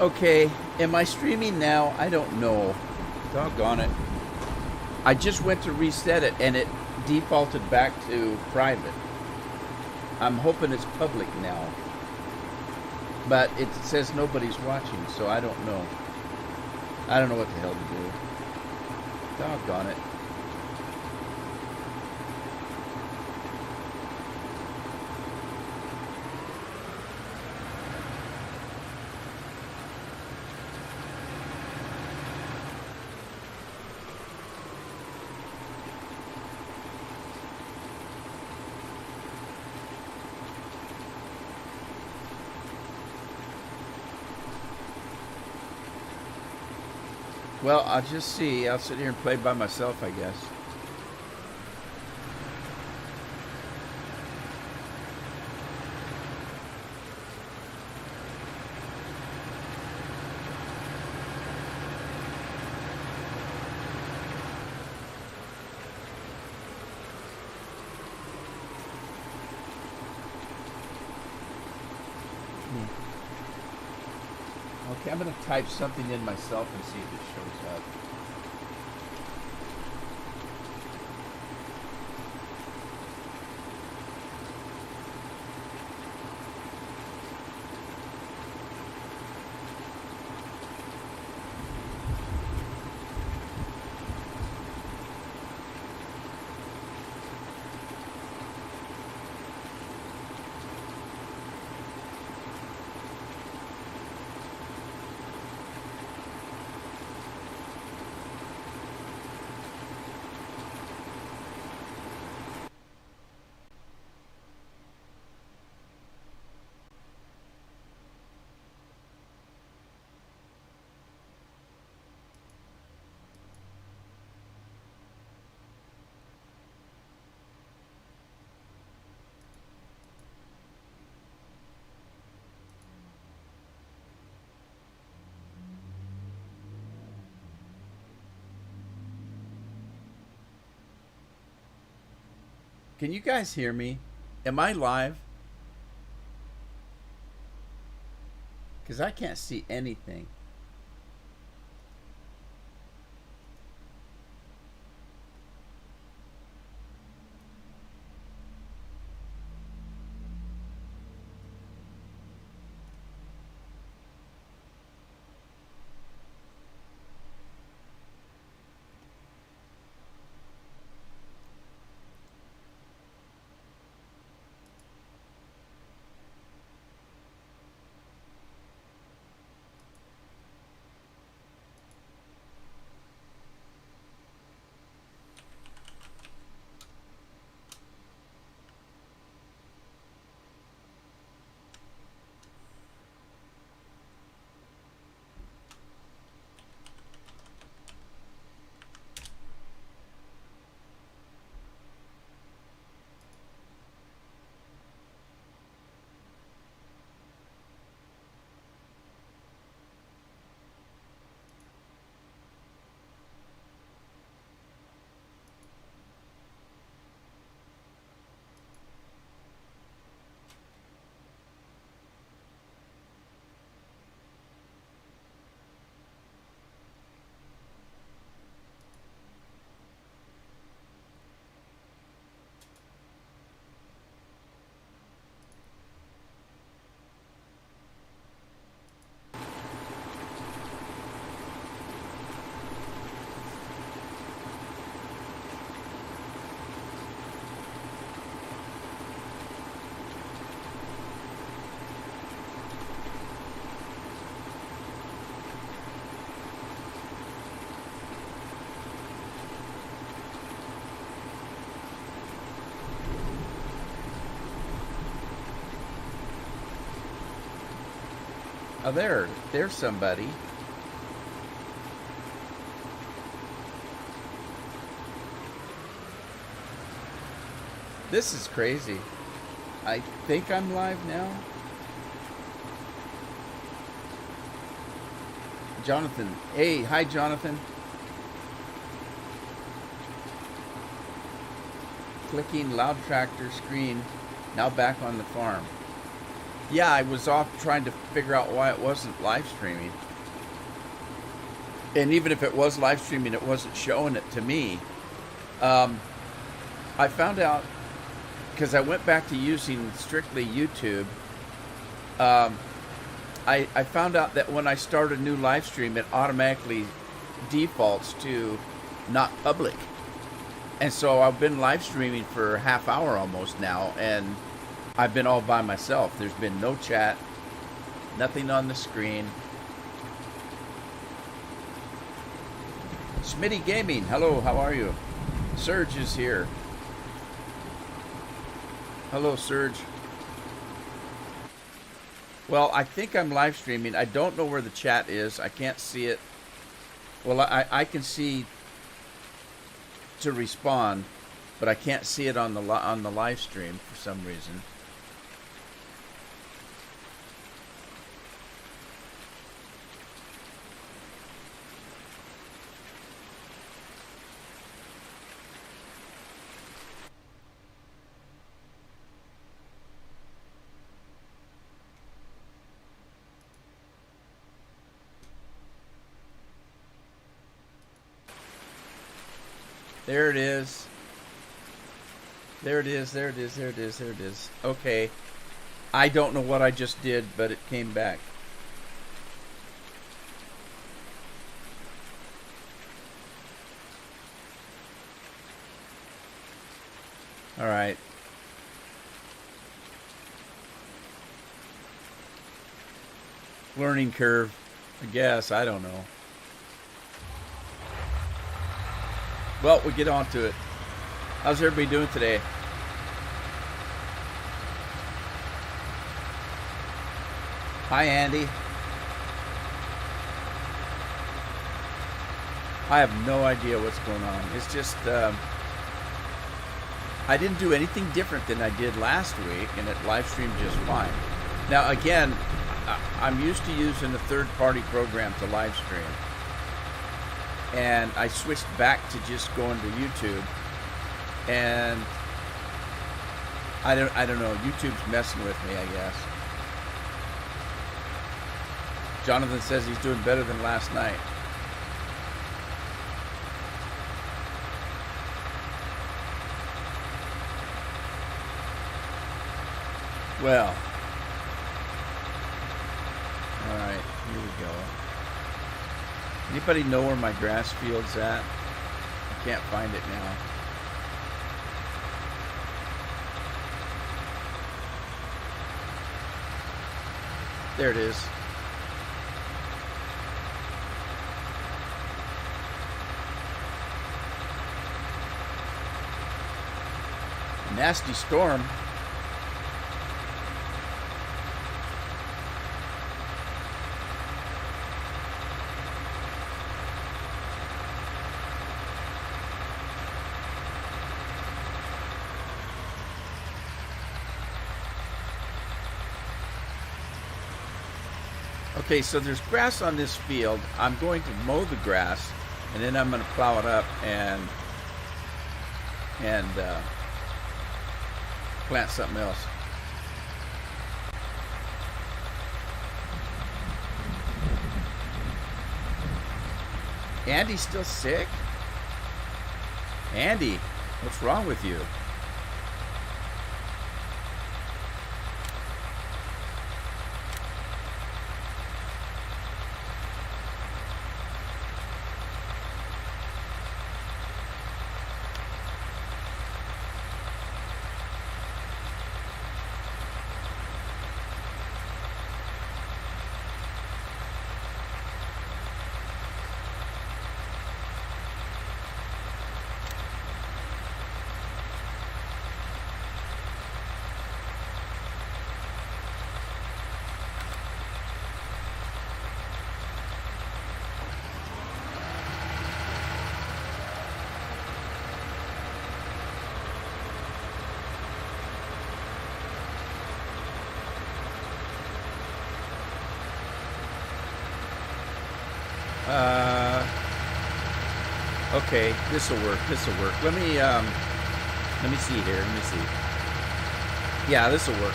Okay, am I streaming now? I don't know. Doggone it. I just went to reset it and it defaulted back to private. I'm hoping it's public now. But it says nobody's watching, so I don't know. I don't know what the hell to do. Doggone it. Well, I'll just see. I'll sit here and play by myself, I guess. Okay, I'm going to type something in myself and see if it shows up. Can you guys hear me? Am I live? Because I can't see anything. Oh, there's somebody. This is crazy. I think I'm live now. Jonathan. Hey, hi, Jonathan. Clicking loud tractor screen. Now back on the farm. Yeah, I was off trying to figure out why it wasn't live streaming. And even if it was live streaming, it wasn't showing it to me. I found out because I went back to using strictly YouTube. I found out that when I start a new live stream, it automatically defaults to not public. And so I've been live streaming for a half hour almost now, and I've been all by myself. There's been no chat, nothing on the screen. Smitty Gaming, hello, how are you? Surge is here. Hello, Surge. Well, I think I'm live streaming. I don't know where the chat is. I can't see it. Well, I can see to respond, but I can't see it on the live stream for some reason. There it is. There it is, there it is, there it is, there it is. Okay. I don't know what I just did, but it came back. All right. Learning curve, I guess. I don't know. Well, we'll get on to it. How's everybody doing today? Hi, Andy. I have no idea what's going on. It's just, I didn't do anything different than I did last week, and it live streamed just fine. Now, again, I'm used to using a third-party program to live stream. And I switched back to just going to YouTube, and I don't know. YouTube's messing with me, I guess. Jonathan says he's doing better than last night. Well, all right, here we go. Anybody know where my grass field's at? I can't find it now. There it is. Nasty storm. Okay, so there's grass on this field. I'm going to mow the grass, and then I'm going to plow it up and plant something else. Andy's still sick? Andy, what's wrong with you? Okay, this will work. This will work. Let me see here. Let me see. Yeah, this will work.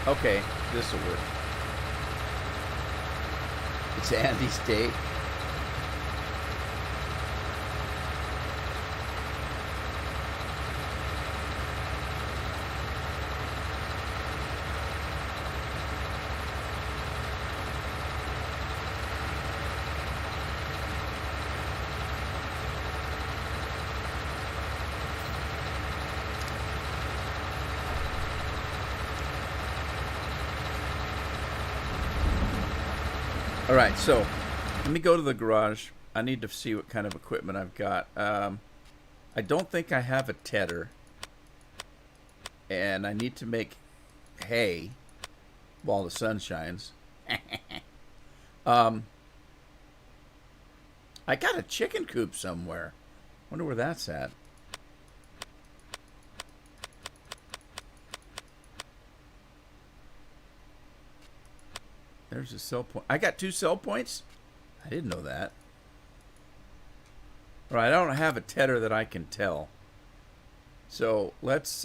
Okay, this will work. It's Andy's date. All right, so let me go to the garage. I need to see what kind of equipment I've got. I don't think I have a tedder, and I need to make hay while the sun shines. I got a chicken coop somewhere. Wonder where that's at. There's a sell point. I got 2 sell points? I didn't know that. All right, I don't have a tedder that I can tell. So let's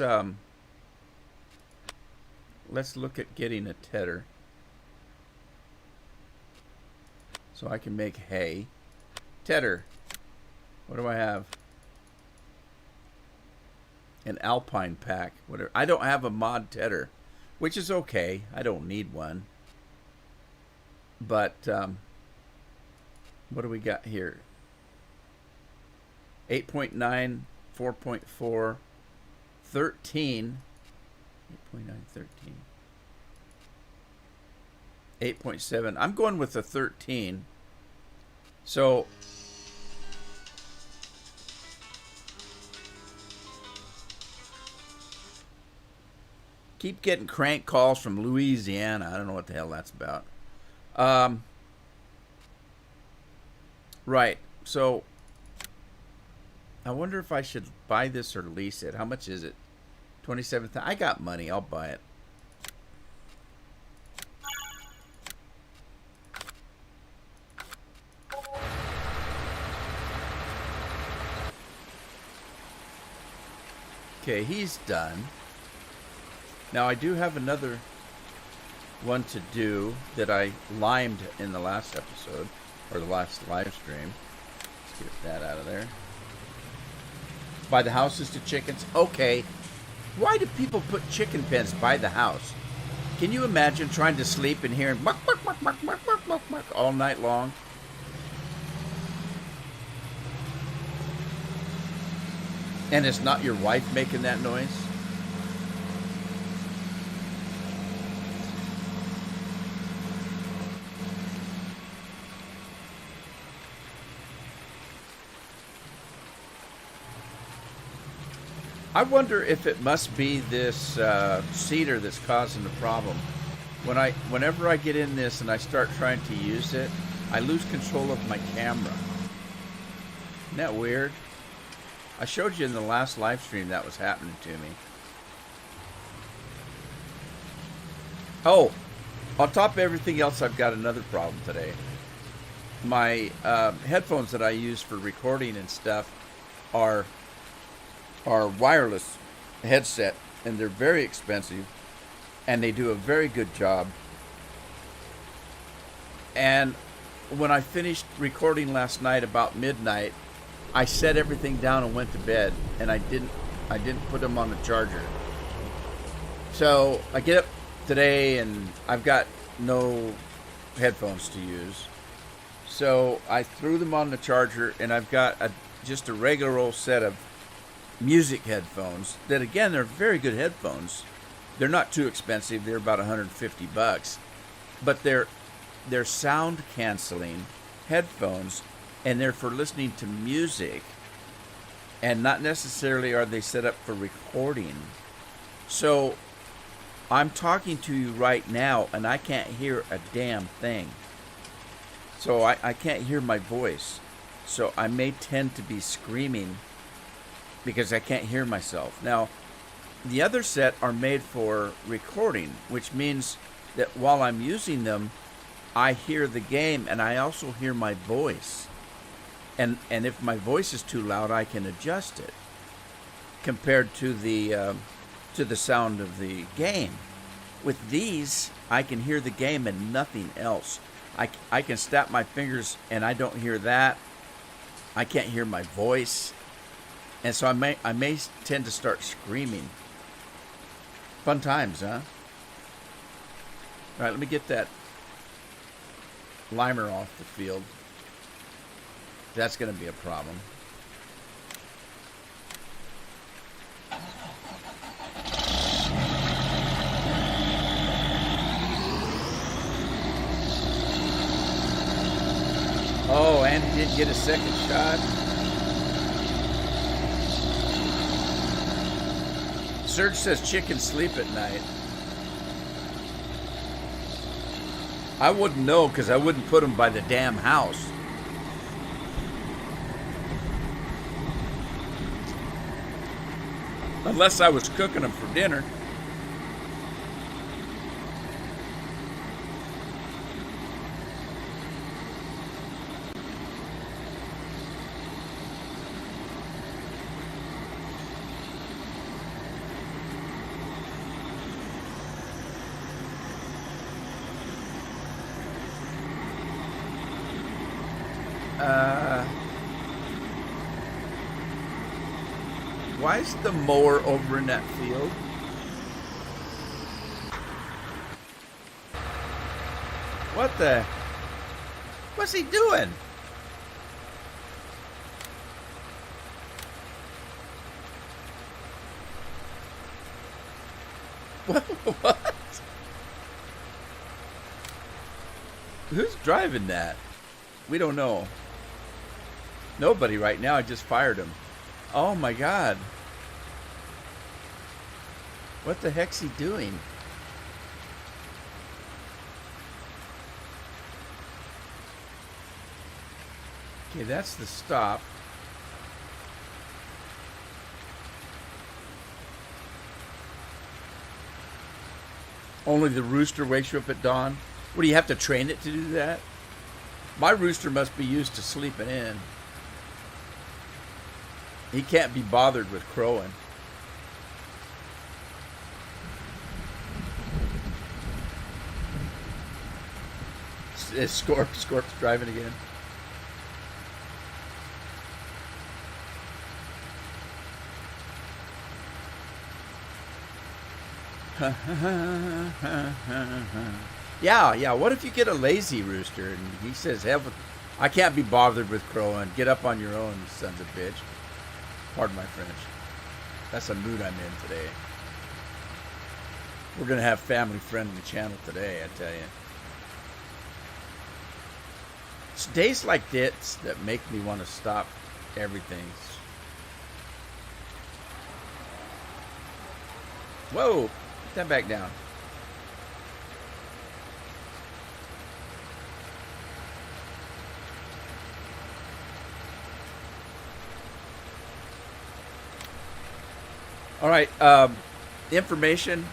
look at getting a tedder. So I can make hay. Tedder. What do I have? An Alpine pack. Whatever. I don't have a mod tedder, which is okay. I don't need one. But what do we got here? 8.9, 4.4, 13. 8.9, 13. 8.7. I'm going with the 13. So keep getting crank calls from Louisiana. I don't know what the hell that's about. Right. So I wonder if I should buy this or lease it. How much is it? 27,000. I got money. I'll buy it. Okay, he's done. Now I do have another one to do that I limed in the last episode, or the last live stream. Let's get that out of there. By the houses to chickens. Okay. Why do people put chicken pens by the house? Can you imagine trying to sleep and hearing bark, bark, bark, bark, bark, bark, bark, bark all night long? And it's not your wife making that noise? I wonder if it must be this cedar that's causing the problem. Whenever I get in this and I start trying to use it, I lose control of my camera. Isn't that weird? I showed you in the last live stream that was happening to me. Oh, on top of everything else, I've got another problem today. My headphones that I use for recording and stuff are wireless headset, and they're very expensive, and they do a very good job. And when I finished recording last night about midnight, I set everything down and went to bed, and I didn't put them on the charger. So I get up today and I've got no headphones to use. So I threw them on the charger, and I've got just a regular old set of music headphones that, again, they're very good headphones. They're not too expensive. They're about $150, but they're sound canceling headphones, and they're for listening to music, and not necessarily are they set up for recording. So I'm talking to you right now, and I can't hear a damn thing. So I can't hear my voice. So I may tend to be screaming because I can't hear myself. Now, the other set are made for recording, which means that while I'm using them, I hear the game, and I also hear my voice. And if my voice is too loud, I can adjust it compared to the sound of the game. With these, I can hear the game and nothing else. I can snap my fingers and I don't hear that. I can't hear my voice. And so I may tend to start screaming. Fun times, huh? All right, let me get that limer off the field. That's going to be a problem. Oh, and he did get a second shot. Serge says chickens sleep at night. I wouldn't know because I wouldn't put them by the damn house. Unless I was cooking them for dinner. Why is the mower over in that field? What the? What's he doing? What? Who's driving that? We don't know. Nobody right now. I just fired him. Oh my God. What the heck's he doing? Okay, that's the stop. Only the rooster wakes you up at dawn? What, do you have to train it to do that? My rooster must be used to sleeping in. He can't be bothered with crowing. Is Scorp's driving again? Yeah. What if you get a lazy rooster and he says, I can't be bothered with crowing. Get up on your own, sons of bitch. Pardon my French. That's the mood I'm in today. We're going to have family-friendly channel today, I tell you. It's days like this that make me want to stop everything. Whoa! Put that back down. All right, information.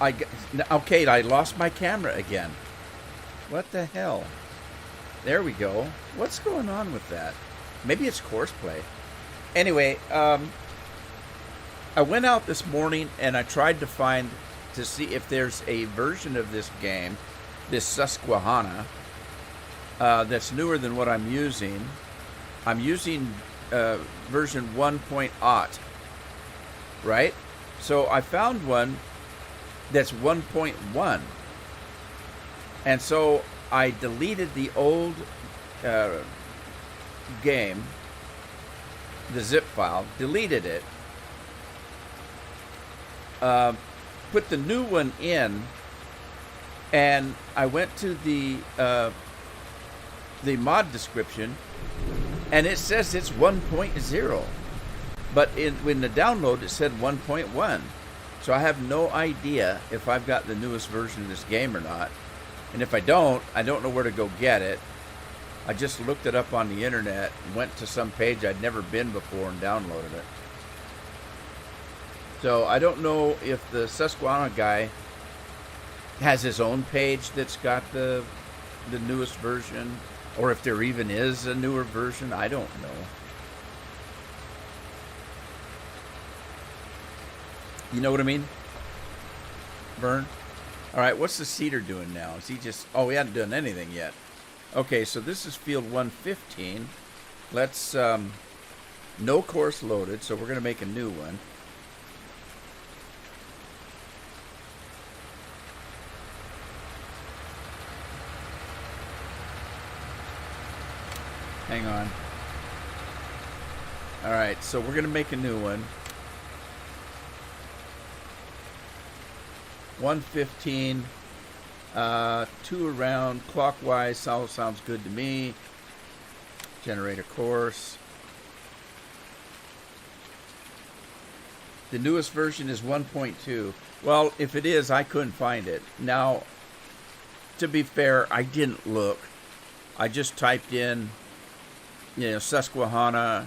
Okay, I lost my camera again. What the hell? There we go. What's going on with that? Maybe it's courseplay. Anyway, I went out this morning and I tried to see if there's a version of this game, this Susquehanna, that's newer than what I'm using. I'm using version 1.0. Right? So I found one that's 1.1. And so I deleted the old game, the zip file, deleted it, put the new one in, and I went to the mod description, and it says it's 1.0. But in the download, it said 1.1. So I have no idea if I've got the newest version of this game or not. And if I don't know where to go get it. I just looked it up on the internet, went to some page I'd never been before and downloaded it. So I don't know if the Susquehanna guy has his own page that's got the newest version, or if there even is a newer version. I don't know. You know what I mean, Vern? All right, what's the seeder doing now? Is he just... Oh, he hadn't done anything yet. Okay, so this is field 115. Let's... no course loaded, so we're going to make a new one. Hang on. All right, so we're going to make a new one. 115, 2 around, clockwise, sounds good to me. Generate a course. The newest version is 1.2. Well, if it is, I couldn't find it. Now, to be fair, I didn't look. I just typed in, Susquehanna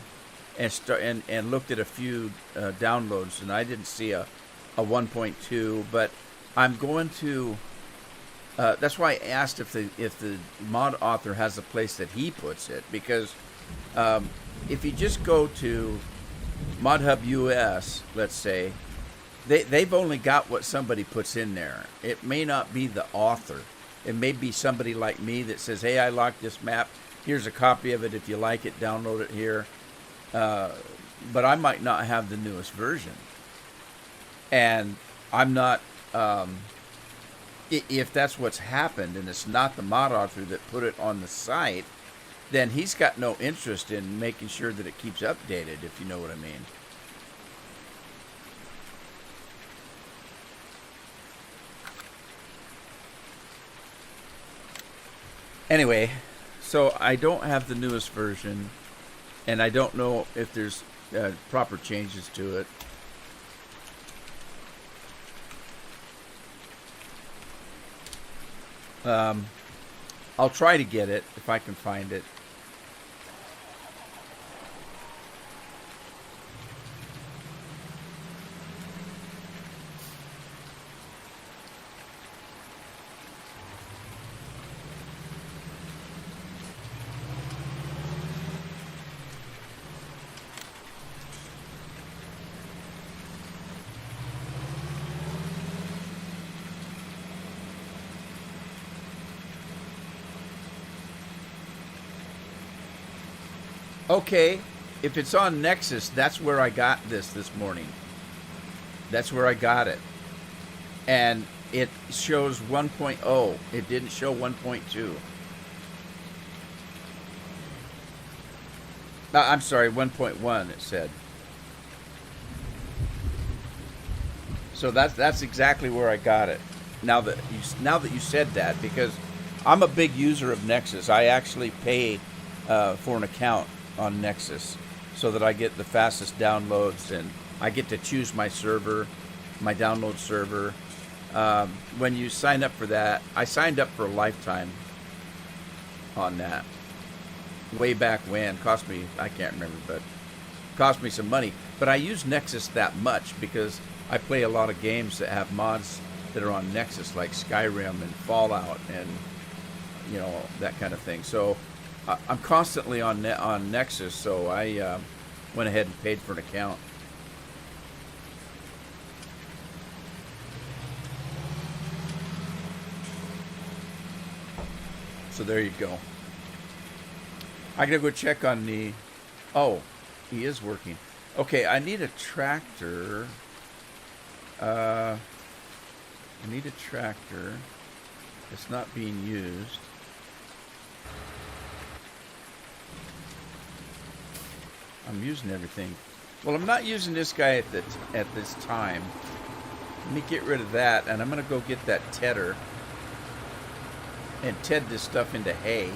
and looked at a few downloads, and I didn't see a 1.2. But I'm going to. That's why I asked if the mod author has a place that he puts it, because if you just go to ModHub US, let's say, they've only got what somebody puts in there. It may not be the author. It may be somebody like me that says, hey, I like this map. Here's a copy of it. If you like it, download it here. But I might not have the newest version. And I'm not... if that's what's happened and it's not the mod author that put it on the site, then he's got no interest in making sure that it keeps updated, if you know what I mean. Anyway, so I don't have the newest version, and I don't know if there's proper changes to it. I'll try to get it if I can find it. Okay, if it's on Nexus, that's where I got this morning. That's where I got it. And it shows 1.0. It didn't show 1.2. I'm sorry, 1.1 it said. So that's exactly where I got it. Now that you said that, because I'm a big user of Nexus. I actually pay for an account on Nexus so that I get the fastest downloads, and I get to choose my server, my download server. When you sign up for that, I signed up for a lifetime on that way back when. Cost me, I can't remember, but cost me some money. But I use Nexus that much because I play a lot of games that have mods that are on Nexus, like Skyrim and Fallout and that kind of thing. So I'm constantly on Nexus, so I went ahead and paid for an account. So there you go. I gotta go check on the... Oh, he is working. Okay, I need a tractor. I need a tractor. It's not being used. I'm using everything. Well, I'm not using this guy at this time. Let me get rid of that, and I'm gonna go get that tedder and ted this stuff into hay.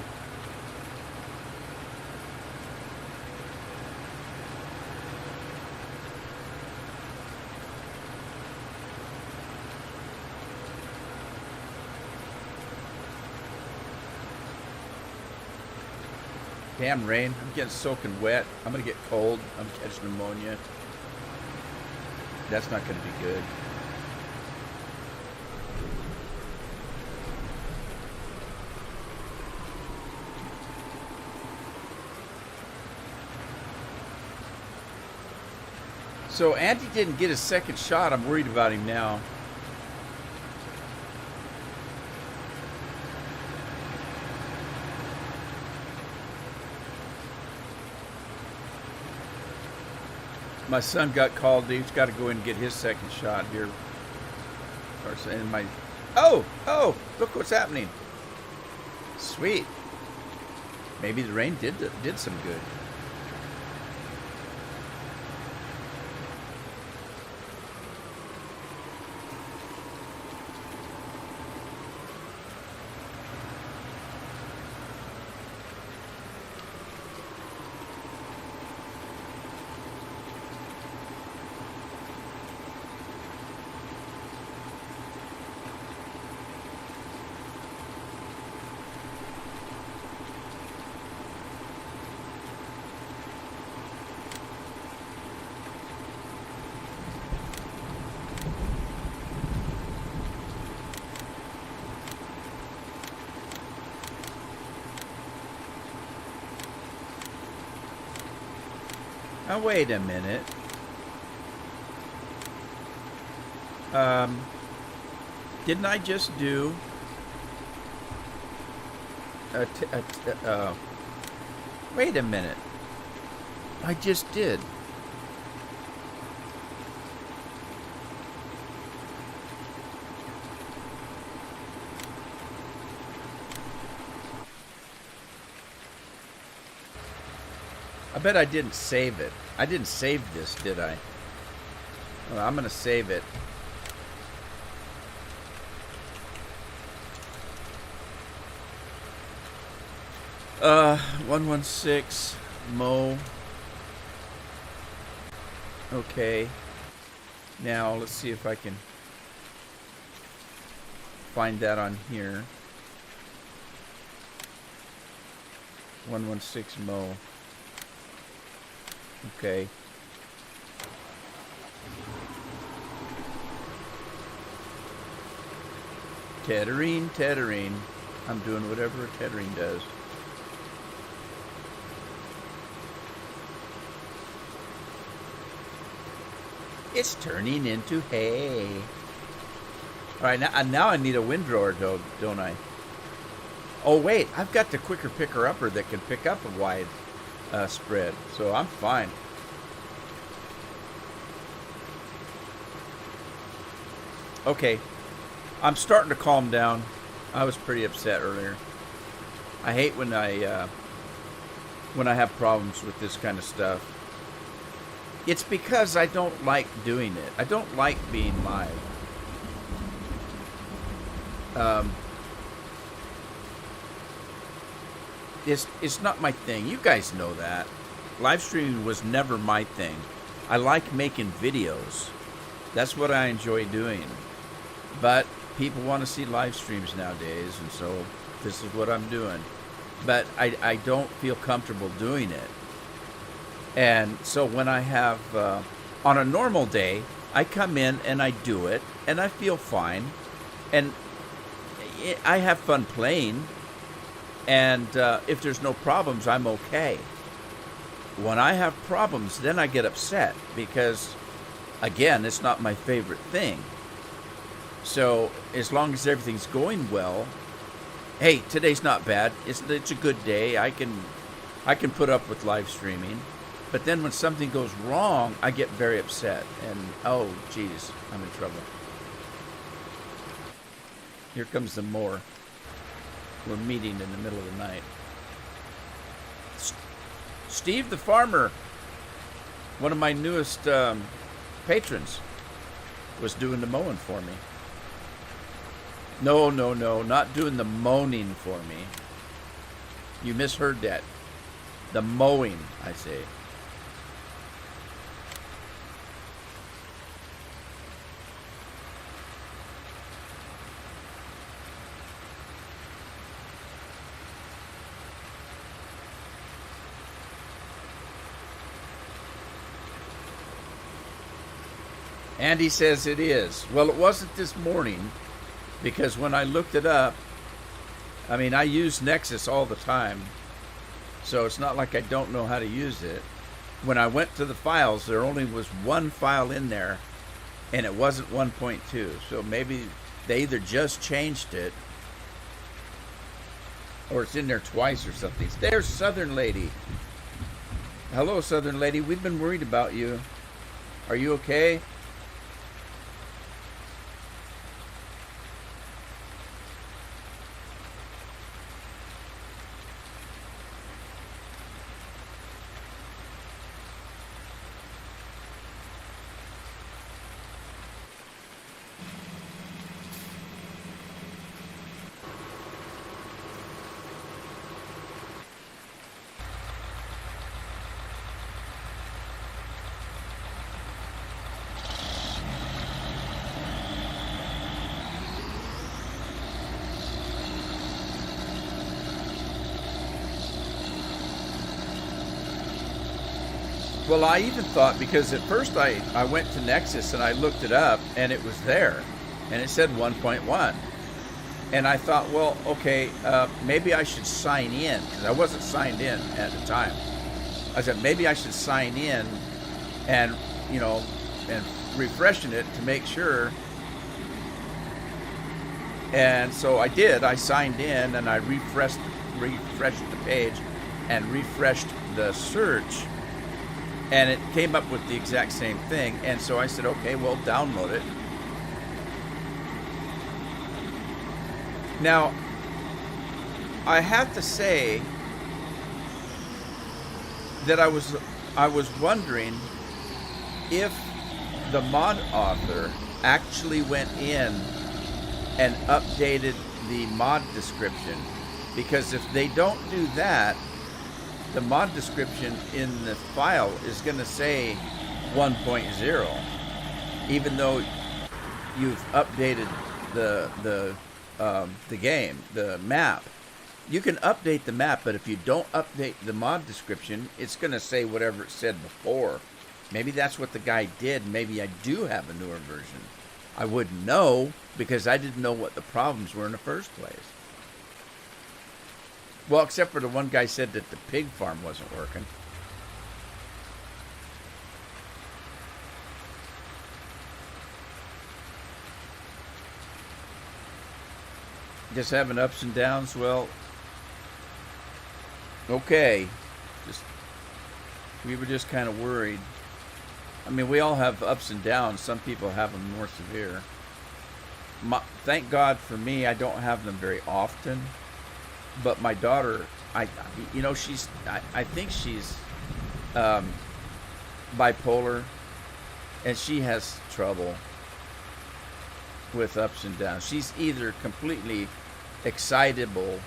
Damn rain. I'm getting soaking wet. I'm going to get cold. I'm catching pneumonia. That's not going to be good. So Andy didn't get a second shot. I'm worried about him now. My son got called. He's got to go in and get his second shot here. And my, oh, look what's happening. Sweet. Maybe the rain did some good. Now wait a minute. Didn't I just do wait a minute. I just did. I bet I didn't save it. I didn't save this, did I? Well, I'm going to save it. Uh, 116 Mo. Okay. Now, let's see if I can find that on here. 116 Mo. Okay. Tethering, tethering. I'm doing whatever a tethering does. It's turning into hay. All right, now I need a windrower, don't I? Oh, wait. I've got the quicker picker-upper that can pick up a wide spread, so I'm fine. Okay, I'm starting to calm down. I was pretty upset earlier. I hate when I have problems with this kind of stuff. It's because I don't like doing it. I don't like being live. It's not my thing. You guys know that. Live streaming was never my thing. I like making videos. That's what I enjoy doing. But people want to see live streams nowadays, and so this is what I'm doing. But I don't feel comfortable doing it. And so when I have, on a normal day, I come in and I do it, and I feel fine. And I have fun playing. And if there's no problems, I'm okay. When I have problems, then I get upset because, again, it's not my favorite thing. So as long as everything's going well, hey, today's not bad. It's a good day. I can put up with live streaming. But then when something goes wrong, I get very upset. And, oh, geez, I'm in trouble. Here comes the mower. We're meeting in the middle of the night. Steve the farmer, one of my newest patrons, was doing the mowing for me. No, not doing the moaning for me. You misheard that. The mowing, I say. Andy says it is. Well, it wasn't this morning, because when I looked it up, I mean, I use Nexus all the time, so it's not like I don't know how to use it. When I went to the files, there only was one file in there, and it wasn't 1.2, so maybe they either just changed it, or it's in there twice or something. There's Southern Lady. Hello, Southern Lady. We've been worried about you. Are you okay? Well, I even thought, because at first I went to Nexus and I looked it up and it was there and it said 1.1. And I thought, well, okay, maybe I should sign in, because I wasn't signed in at the time. I said, maybe I should sign in and, and refreshing it to make sure. And so I did. I signed in and I refreshed the page and refreshed the search. And it came up with the exact same thing. And so I said, okay, well, download it. Now, I have to say that I was wondering if the mod author actually went in and updated the mod description. Because if they don't do that, the mod description in the file is going to say 1.0, even though you've updated the game, the map. You can update the map, but if you don't update the mod description, it's going to say whatever it said before. Maybe that's what the guy did. Maybe I do have a newer version. I wouldn't know, because I didn't know what the problems were in the first place. Well, except for the one guy said that the pig farm wasn't working. Just having ups and downs. Well, okay. We were just kind of worried. I mean, we all have ups and downs. Some people have them more severe. Thank God for me, I don't have them very often. But my daughter, I think she's bipolar, and she has trouble with ups and downs. She's either completely excitable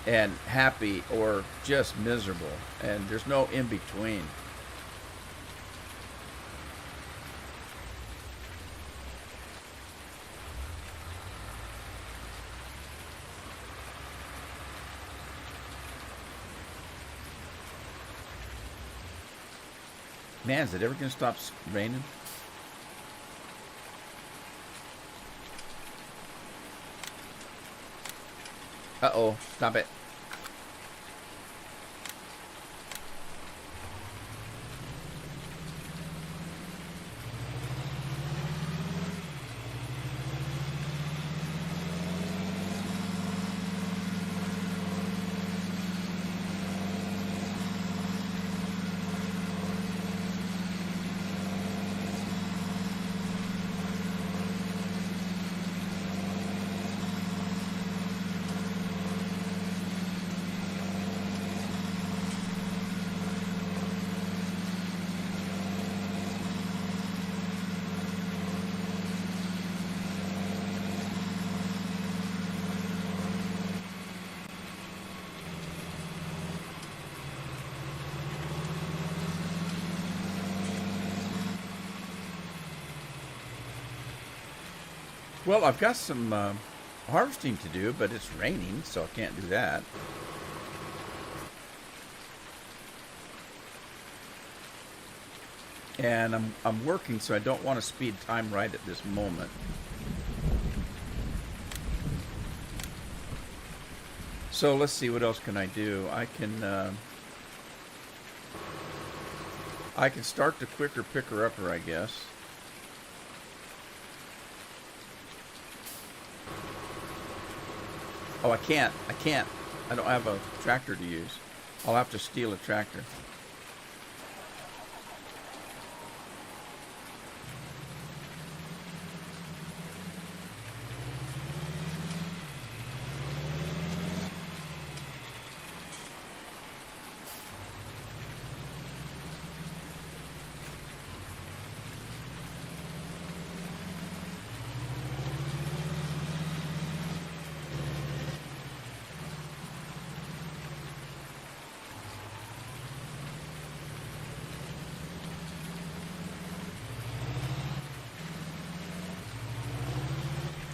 and happy or just miserable, and there's no in between. Man, is it ever going to stop raining? Uh-oh, stop it. Well, I've got some harvesting to do, but it's raining, so I can't do that. And I'm working, so I don't want to speed time right at this moment. So let's see, what else can I do? I can start the quicker picker upper, I guess. Oh, I can't. I don't have a tractor to use. I'll have to steal a tractor.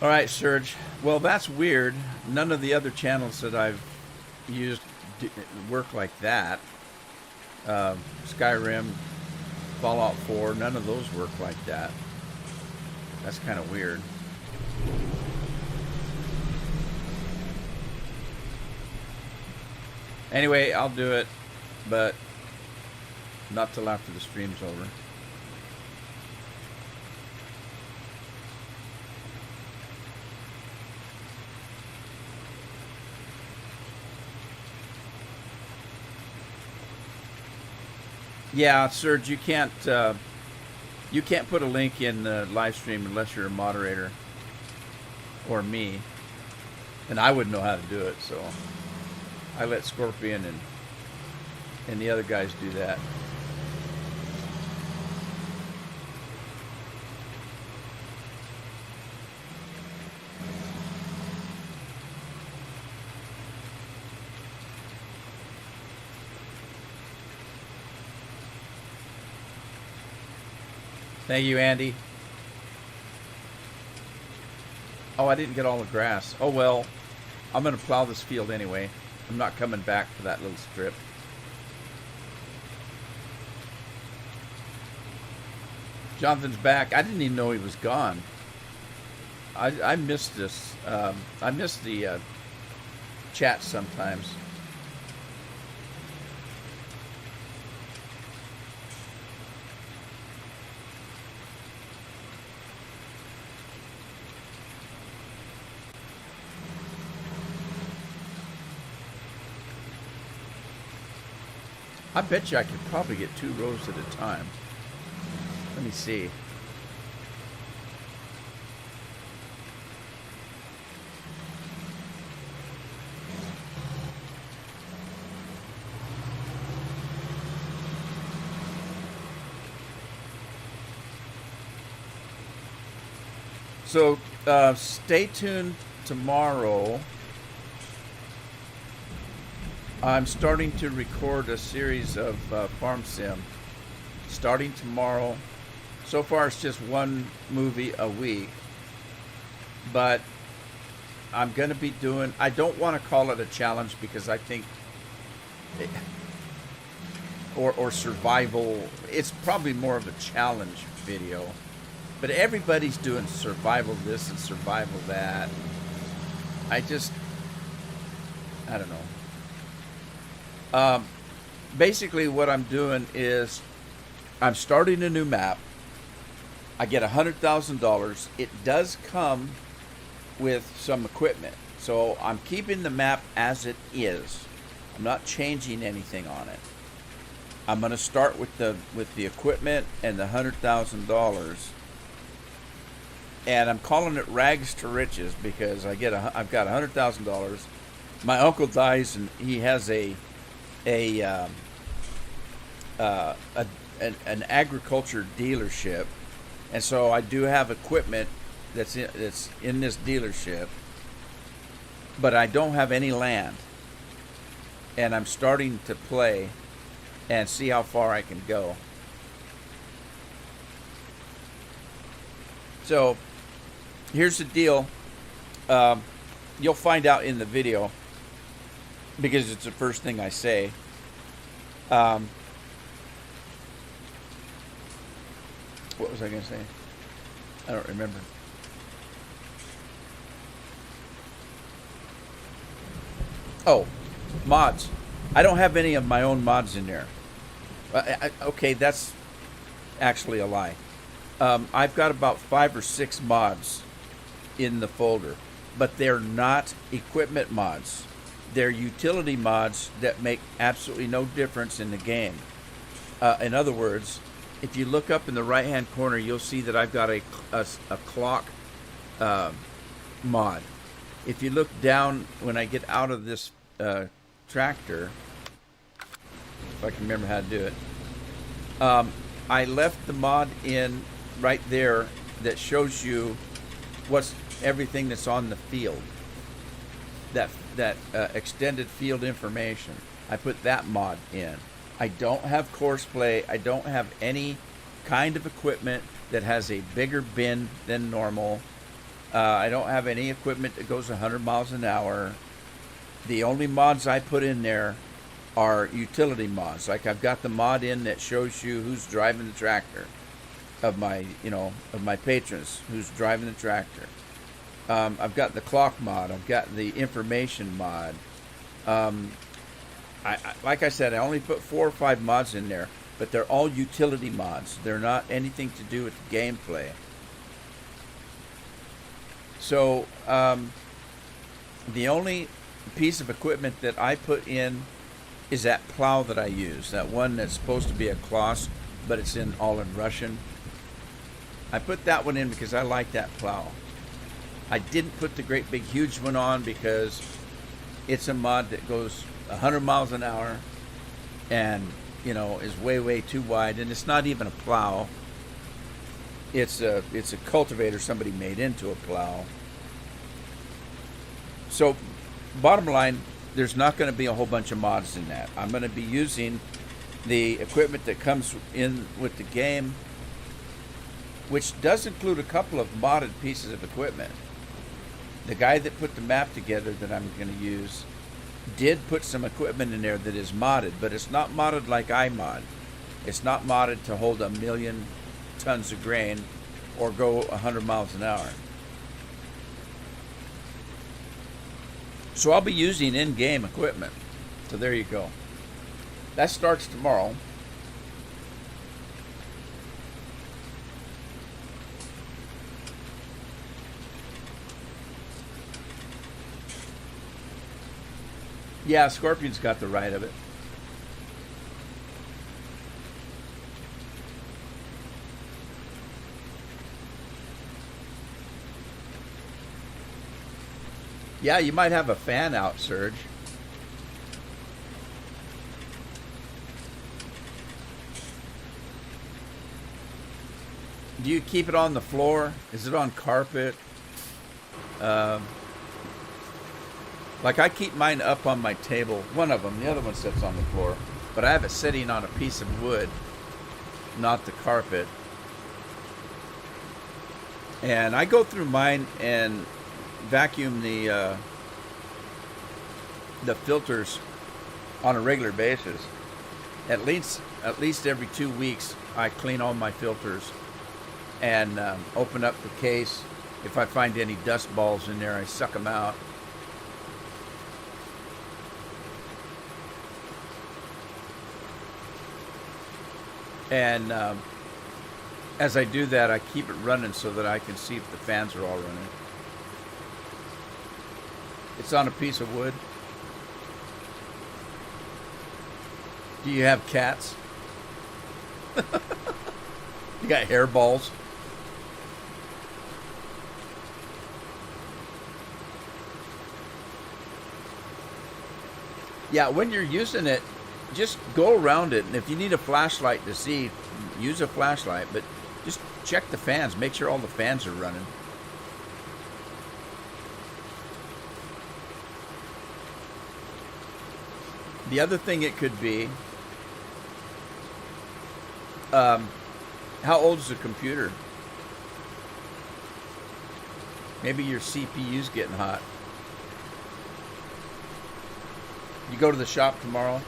All right, Serge. Well, that's weird. None of the other channels that I've used work like that. Skyrim, Fallout 4, none of those work like that. That's kind of weird. Anyway, I'll do it, but not till after the stream's over. Yeah, Serge, you can't put a link in the live stream unless you're a moderator or me, and I wouldn't know how to do it, so I let Scorpion and the other guys do that. Thank you, Andy. Oh, I didn't get all the grass. Oh, well, I'm going to plow this field anyway. I'm not coming back for that little strip. Jonathan's back. I didn't even know he was gone. I missed this. I miss the chat sometimes. I bet you I could probably get 2 rows at a time. Let me see. So stay tuned tomorrow. I'm starting to record a series of Farm Sim starting tomorrow. So far it's just one movie a week, but I'm going to be doing, I don't want to call it a challenge because I think or survival, it's probably more of a challenge video, but everybody's doing survival this and survival that. I don't know. Basically what I'm doing is I'm starting a new map. I get $100,000. It does come with some equipment. So I'm keeping the map as it is. I'm not changing anything on it. I'm going to start with the equipment and the $100,000. And I'm calling it rags to riches because I've got $100,000. My uncle dies and he has an agriculture dealership, and so I do have equipment that's in this dealership, but I don't have any land, and I'm starting to play and see how far I can go. So here's the deal. You'll find out in the video because it's the first thing I say. What was I going to say? I don't remember. Oh, mods. I don't have any of my own mods in there. Okay, that's actually a lie. I've got about 5 or 6 mods in the folder, but they're not equipment mods. They're utility mods that make absolutely no difference in the game. In other words, if you look up in the right-hand corner, you'll see that I've got a clock mod. If you look down when I get out of this tractor, if I can remember how to do it, I left the mod in right there that shows you what's everything that's on the field. That extended field information. I put that mod in. I don't have courseplay. I don't have any kind of equipment that has a bigger bin than normal. I don't have any equipment that goes 100 miles an hour. The only mods I put in there are utility mods. Like I've got the mod in that shows you who's driving the tractor of my patrons, who's driving the tractor. I've got the clock mod. I've got the information mod. Like I said, I only put 4 or 5 mods in there, but they're all utility mods. They're not anything to do with the gameplay. So the only piece of equipment that I put in is that plow that I use. That one that's supposed to be a Kloss, but it's all in Russian. I put that one in because I like that plow. I didn't put the great big huge one on because it's a mod that goes 100 miles an hour and is way too wide, and it's not even a plow. It's a cultivator somebody made into a plow. So bottom line, there's not going to be a whole bunch of mods in that. I'm going to be using the equipment that comes in with the game, which does include a couple of modded pieces of equipment. The guy that put the map together that I'm going to use did put some equipment in there that is modded, but it's not modded like I mod. It's not modded to hold 1 million tons of grain or go 100 miles an hour. So I'll be using in-game equipment. So there you go. That starts tomorrow. Yeah, Scorpion's got the right of it. Yeah, you might have a fan out, Serge. Do you keep it on the floor? Is it on carpet? Like I keep mine up on my table. One of them, the other one sits on the floor. But I have it sitting on a piece of wood, not the carpet. And I go through mine and vacuum the filters on a regular basis. At least every 2 weeks, I clean all my filters and open up the case. If I find any dust balls in there, I suck them out. And as I do that, I keep it running so that I can see if the fans are all running. It's on a piece of wood. Do you have cats? You got hairballs? Yeah, when you're using it, just go around it, and if you need a flashlight to see, use a flashlight, but just check the fans. Make sure all the fans are running. The other thing it could be, how old is the computer? Maybe your CPU's getting hot. You go to the shop tomorrow?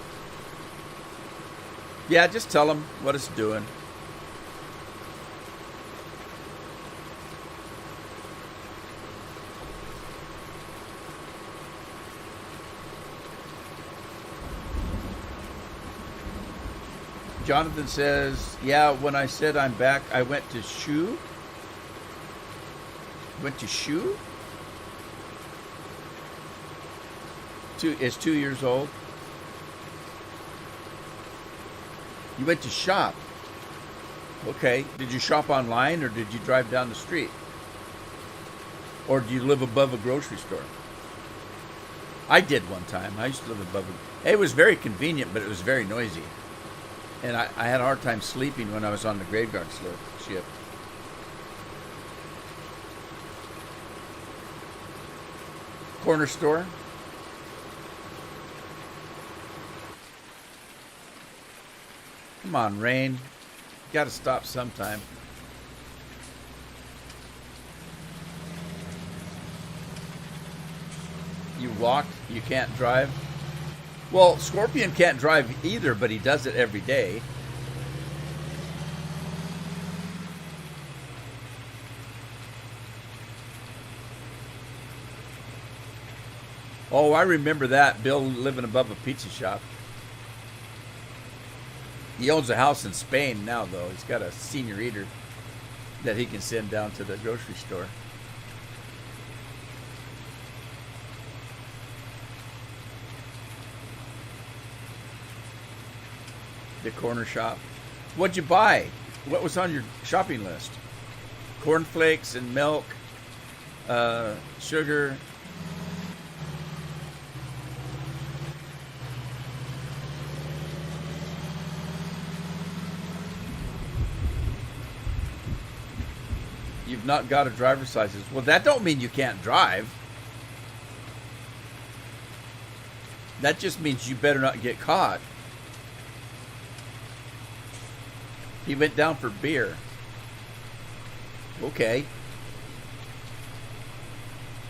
Yeah, just tell them what it's doing. Jonathan says, yeah, when I said I'm back, I went to Shoe. Went to Shoe? Is 2 years old. You went to shop. Okay. Did you shop online or did you drive down the street? Or do you live above a grocery store? I did one time. I used to live above it. It was very convenient, but it was very noisy. And I had a hard time sleeping when I was on the graveyard shift. Corner store. Come on, rain. You got to stop sometime. You walked, you can't drive. Well, Scorpion can't drive either, but he does it every day. Oh, I remember that. Bill living above a pizza shop. He owns a house in Spain now, though. He's got a senior eater that he can send down to the grocery store. The corner shop. What'd you buy? What was on your shopping list? Cornflakes and milk, sugar. You've not got a driver's license. Well, that don't mean you can't drive. That just means you better not get caught. He went down for beer. Okay.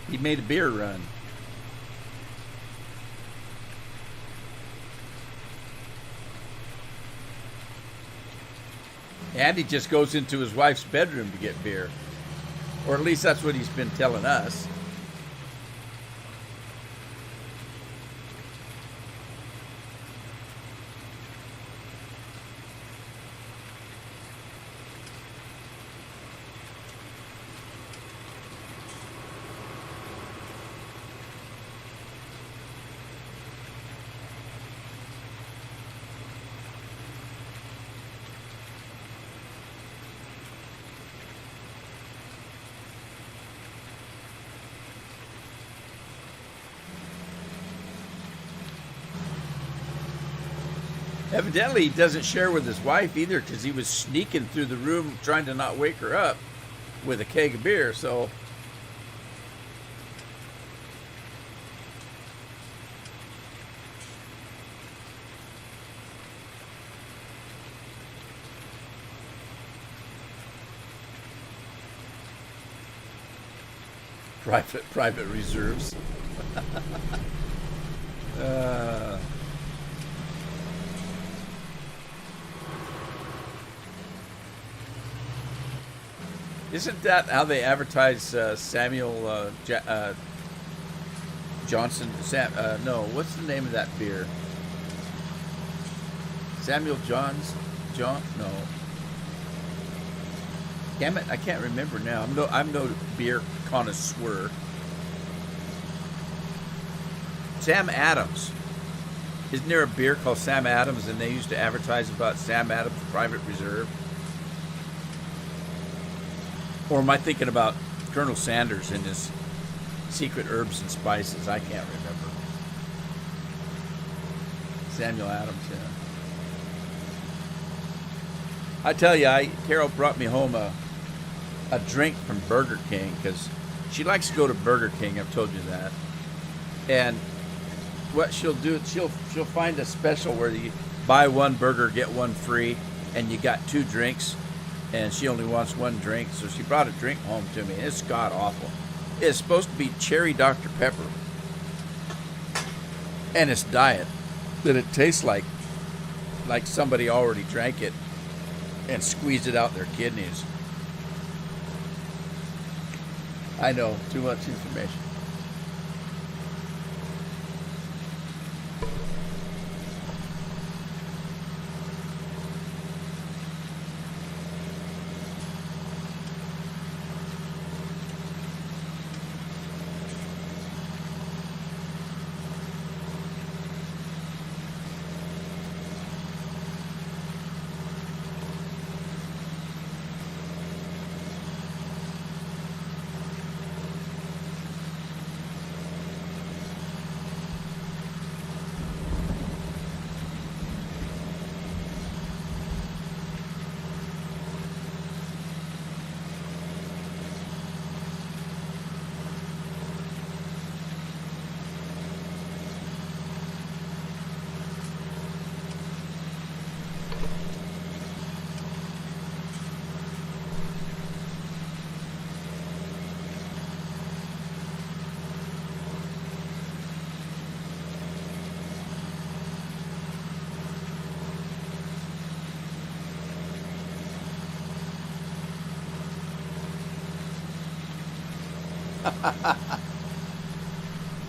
He made a beer run. And he just goes into his wife's bedroom to get beer. Or at least that's what he's been telling us. Evidently, he doesn't share with his wife either because he was sneaking through the room trying to not wake her up with a keg of beer. So, private reserves. Isn't that how they advertise Samuel Johnson? No, what's the name of that beer? Samuel John? No. Damn it, I can't remember now. I'm no beer connoisseur. Sam Adams. Isn't there a beer called Sam Adams, and they used to advertise about Sam Adams Private Reserve? Or am I thinking about Colonel Sanders and his secret herbs and spices? I can't remember. Samuel Adams, yeah. I tell you, Carol brought me home a drink from Burger King because she likes to go to Burger King. I've told you that. And what she'll do, she'll find a special where you buy one burger, get one free, and you got two drinks. And she only wants one drink, so she brought a drink home to me. It's god awful. It's supposed to be cherry Dr. Pepper, and it's diet. That it tastes like somebody already drank it and squeezed it out their kidneys. I know, too much information.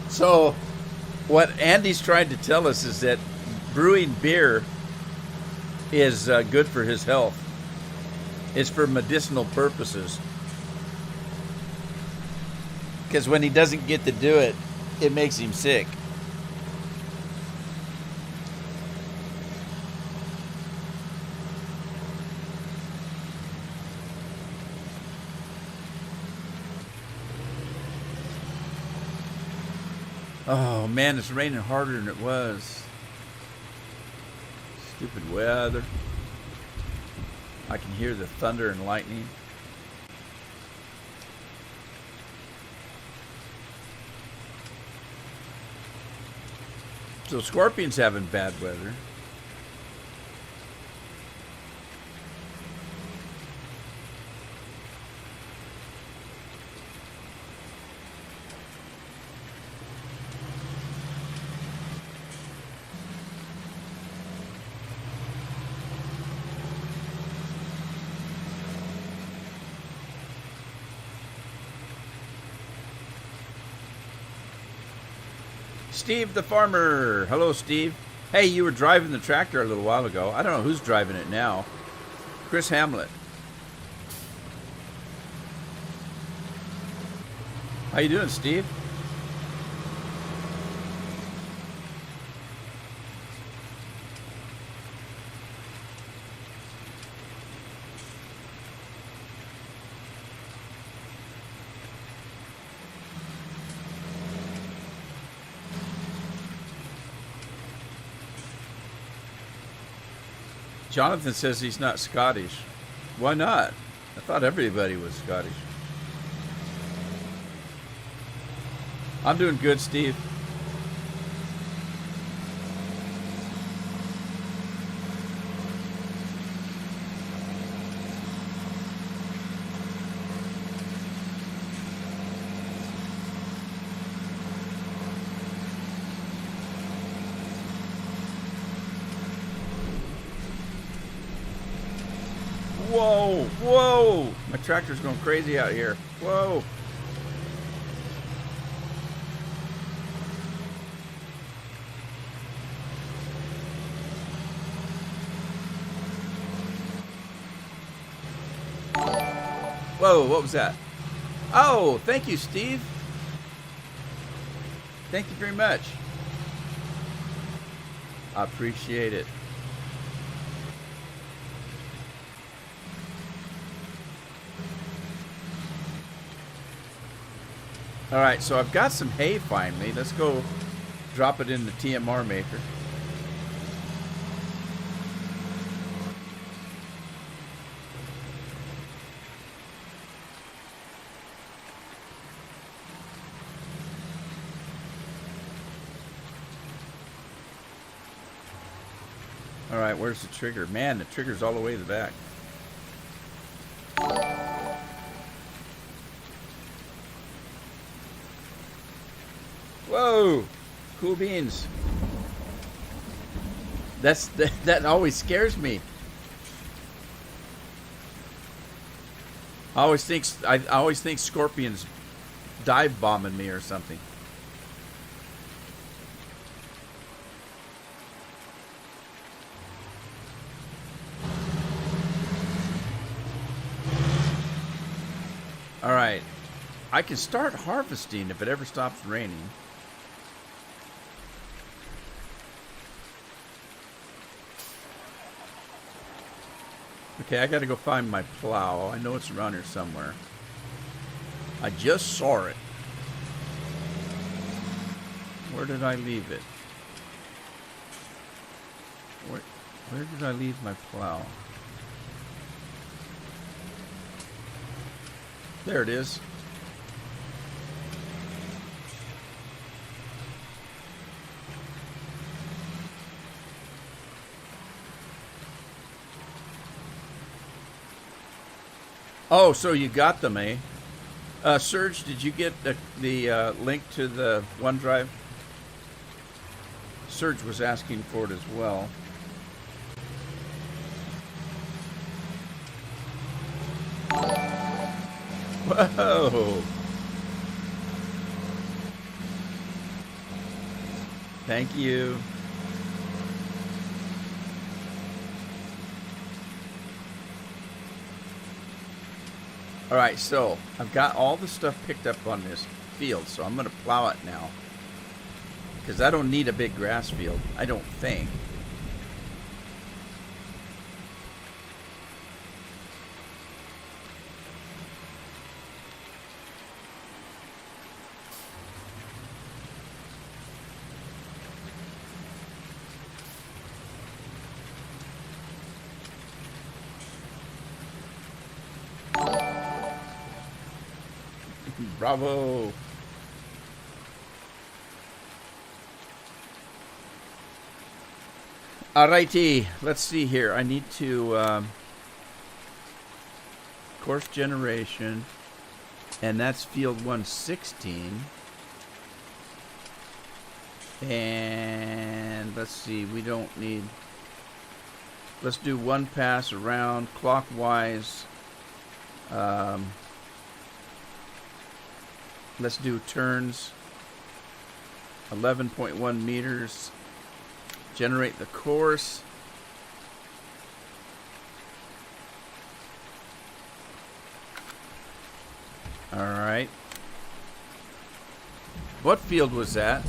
So, what Andy's trying to tell us is that brewing beer is good for his health. It's for medicinal purposes. Because when he doesn't get to do it, it makes him sick. Oh man, it's raining harder than it was. Stupid weather. I can hear the thunder and lightning. So Scorpion's having bad weather. Steve the farmer. Hello, Steve. Hey, you were driving the tractor a little while ago. I don't know who's driving it now. Chris Hamlet. How you doing, Steve? Jonathan says he's not Scottish. Why not? I thought everybody was Scottish. I'm doing good, Steve. Whoa, whoa! My tractor's going crazy out here. Whoa! Whoa, what was that? Oh, thank you, Steve. Thank you very much. I appreciate it. All right, so I've got some hay finally. Let's go drop it in the TMR maker. All right, where's the trigger? Man, the trigger's all the way to the back. Whoa, cool beans. That always scares me. I always think scorpions dive bombing me or something. All right, I can start harvesting if it ever stops raining. Okay, I gotta go find my plow. I know it's around here somewhere. I just saw it. Where did I leave it? Where did I leave my plow? There it is. Oh, so you got them, eh? Serge, did you get the link to the OneDrive? Serge was asking for it as well. Whoa! Thank you. All right, so I've got all the stuff picked up on this field, so I'm going to plow it now. Because I don't need a big grass field, I don't think. Bravo. Alrighty, let's see here. I need to course generation, and that's field 116. And let's see, we don't need. Let's do one pass around clockwise. Let's do turns. 11.1 meters. Generate the course. All right. What field was that?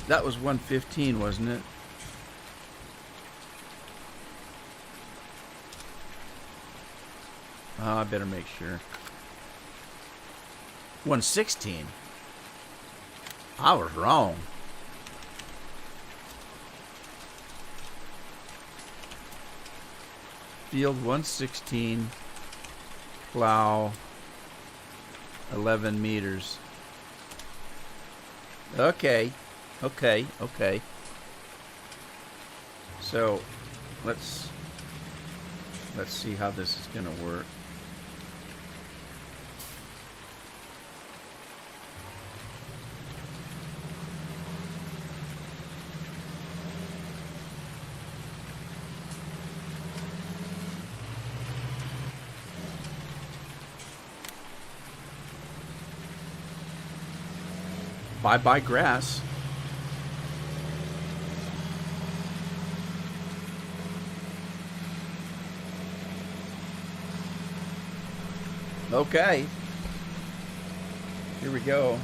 That was 115, wasn't it? Oh, I better make sure. 116. I was wrong. Field 116, plow 11 meters. Okay. So let's see how this is going to work. Bye-bye grass. Okay. Here we go.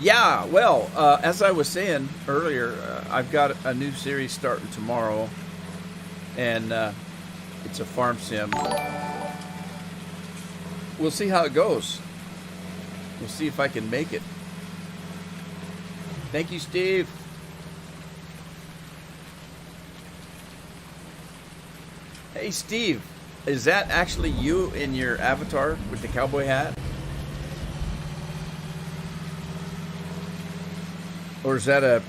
Yeah, well, as I was saying earlier, I've got a new series starting tomorrow, and it's a farm sim. We'll see how it goes. We'll see if I can make it. Thank you, Steve. Hey, Steve, is that actually you in your avatar with the cowboy hat? Or is that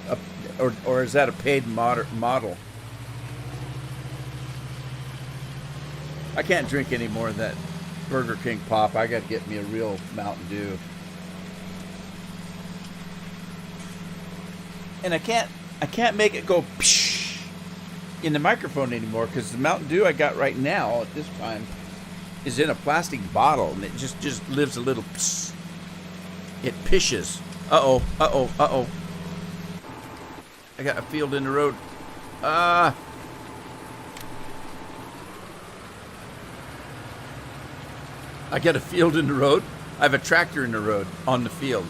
or is that a paid model? I can't drink any more of that Burger King pop. I got to get me a real Mountain Dew. And I can't make it go psh in the microphone anymore because the Mountain Dew I got right now at this time is in a plastic bottle and it just lives a little psh. It pishes. Uh-oh. I got a field in the road. I got a field in the road. I have a tractor in the road on the field.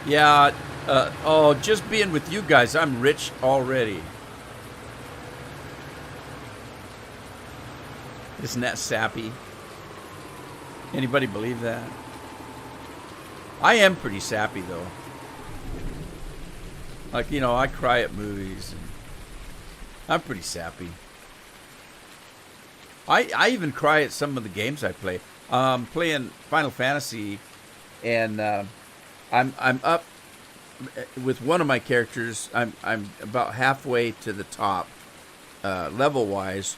Yeah, just being with you guys, I'm rich already. Isn't that sappy? Anybody believe that? I am pretty sappy, though. Like, I cry at movies. I'm pretty sappy. I even cry at some of the games I play. Playing Final Fantasy, and I'm up with one of my characters. I'm about halfway to the top, level wise,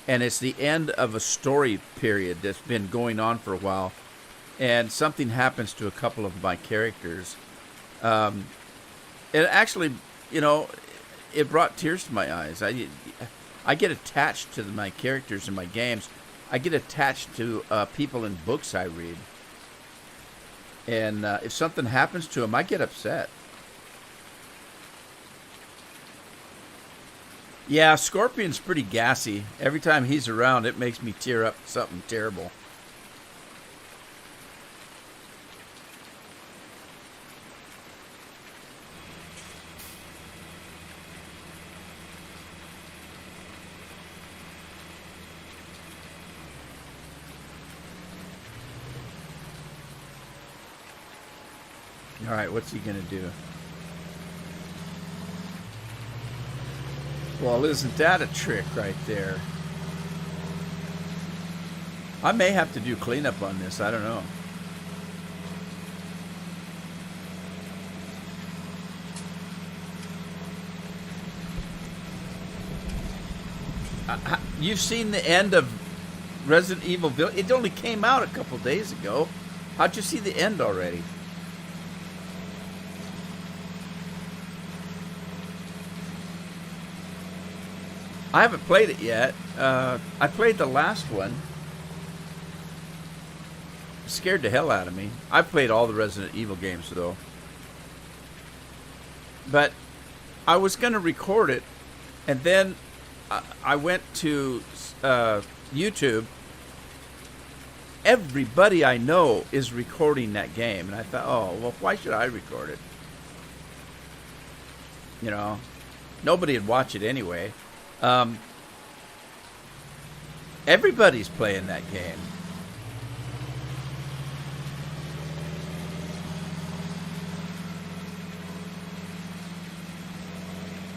and it's the end of a story period that's been going on for a while, and something happens to a couple of my characters. It actually, it brought tears to my eyes. I get attached to my characters in my games. I get attached to people in books I read. And if something happens to them, I get upset. Yeah, Scorpion's pretty gassy. Every time he's around, it makes me tear up something terrible. All right, what's he going to do? Well, isn't that a trick right there? I may have to do cleanup on this. I don't know. You've seen the end of Resident Evil Village? It only came out a couple days ago. How'd you see the end already? I haven't played it yet. I played the last one. It scared the hell out of me. I've played all the Resident Evil games, though. But I was going to record it, and then I went to YouTube. Everybody I know is recording that game. And I thought, oh, well, why should I record it? You know, nobody would watch it anyway. Everybody's playing that game.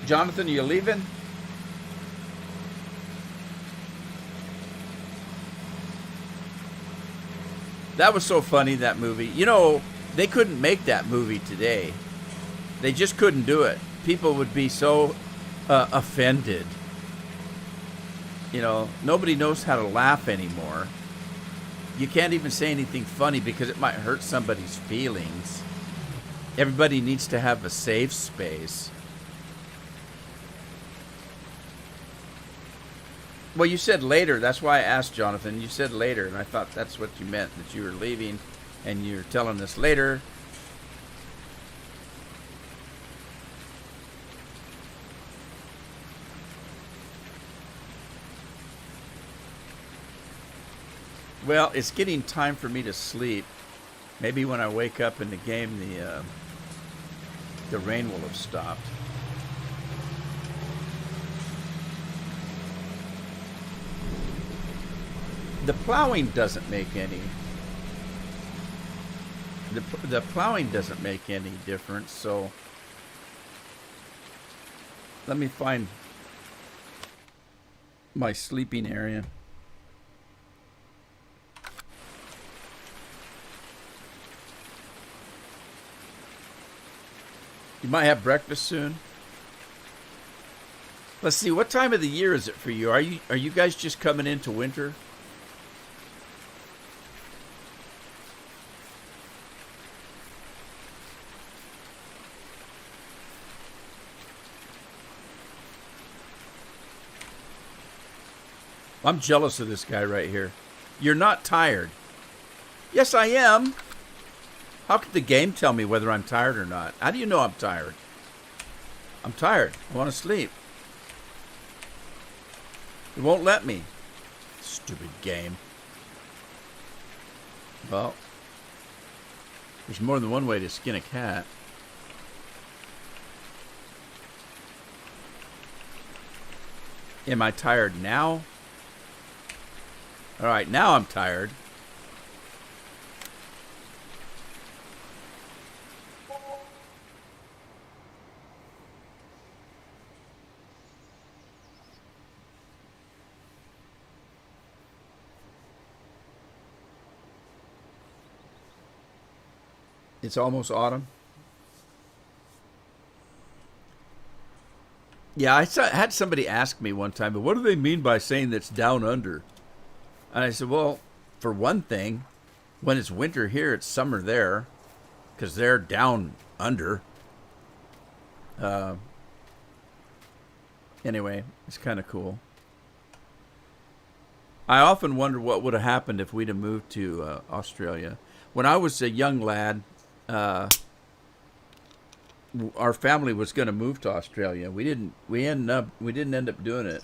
Jonathan, are you leaving? That was so funny, that movie. You know, they couldn't make that movie today. They just couldn't do it. People would be so offended. You know, nobody knows how to laugh anymore. You can't even say anything funny because it might hurt somebody's feelings. Everybody needs to have a safe space. Well, you said later. That's why I asked Jonathan. You said later, and I thought that's what you meant, that you were leaving, and you're telling us later. Well, it's getting time for me to sleep. Maybe when I wake up in the game, the rain will have stopped. The plowing doesn't make any. The plowing doesn't make any difference. So let me find my sleeping area. You might have breakfast soon. Let's see, what time of the year is it for you? Are you guys just coming into winter? I'm jealous of this guy right here. You're not tired. Yes, I am. How could the game tell me whether I'm tired or not? How do you know I'm tired? I'm tired. I want to sleep. It won't let me. Stupid game. Well, there's more than one way to skin a cat. Am I tired now? All right, now I'm tired. It's almost autumn. Yeah, I had somebody ask me one time, but what do they mean by saying that's down under? And I said, well, for one thing, when it's winter here, it's summer there, because they're down under. Anyway, it's kind of cool. I often wonder what would have happened if we'd have moved to Australia. When I was a young lad, our family was going to move to Australia. We didn't. We didn't end up doing it.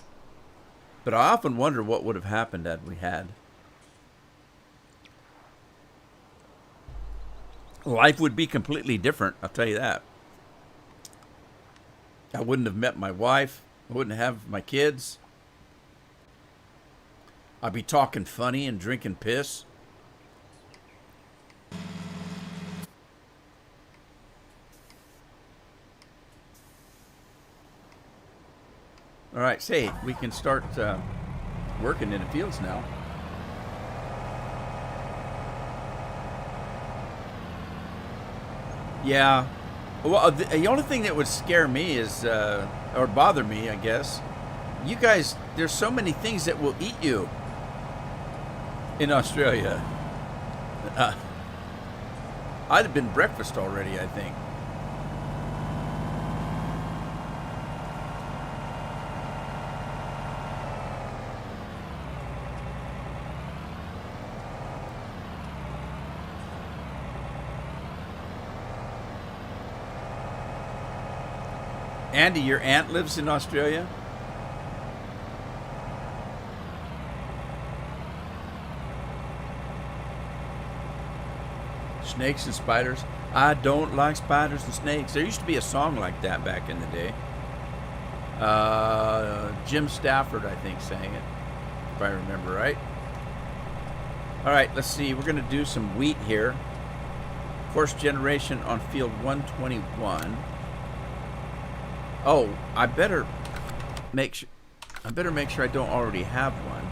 But I often wonder what would have happened had we had. Life would be completely different. I'll tell you that. I wouldn't have met my wife. I wouldn't have my kids. I'd be talking funny and drinking piss. All right, say, we can start working in the fields now. Yeah. Well, the only thing that would scare me is, or bother me, I guess, you guys, there's so many things that will eat you in Australia. I'd have been breakfast already, I think. Andy, your aunt lives in Australia? Snakes and spiders. I don't like spiders and snakes. There used to be a song like that back in the day. Jim Stafford, I think, sang it, if I remember right. All right, let's see. We're going to do some wheat here. First generation on field 121. Oh, I better make sure I don't already have one.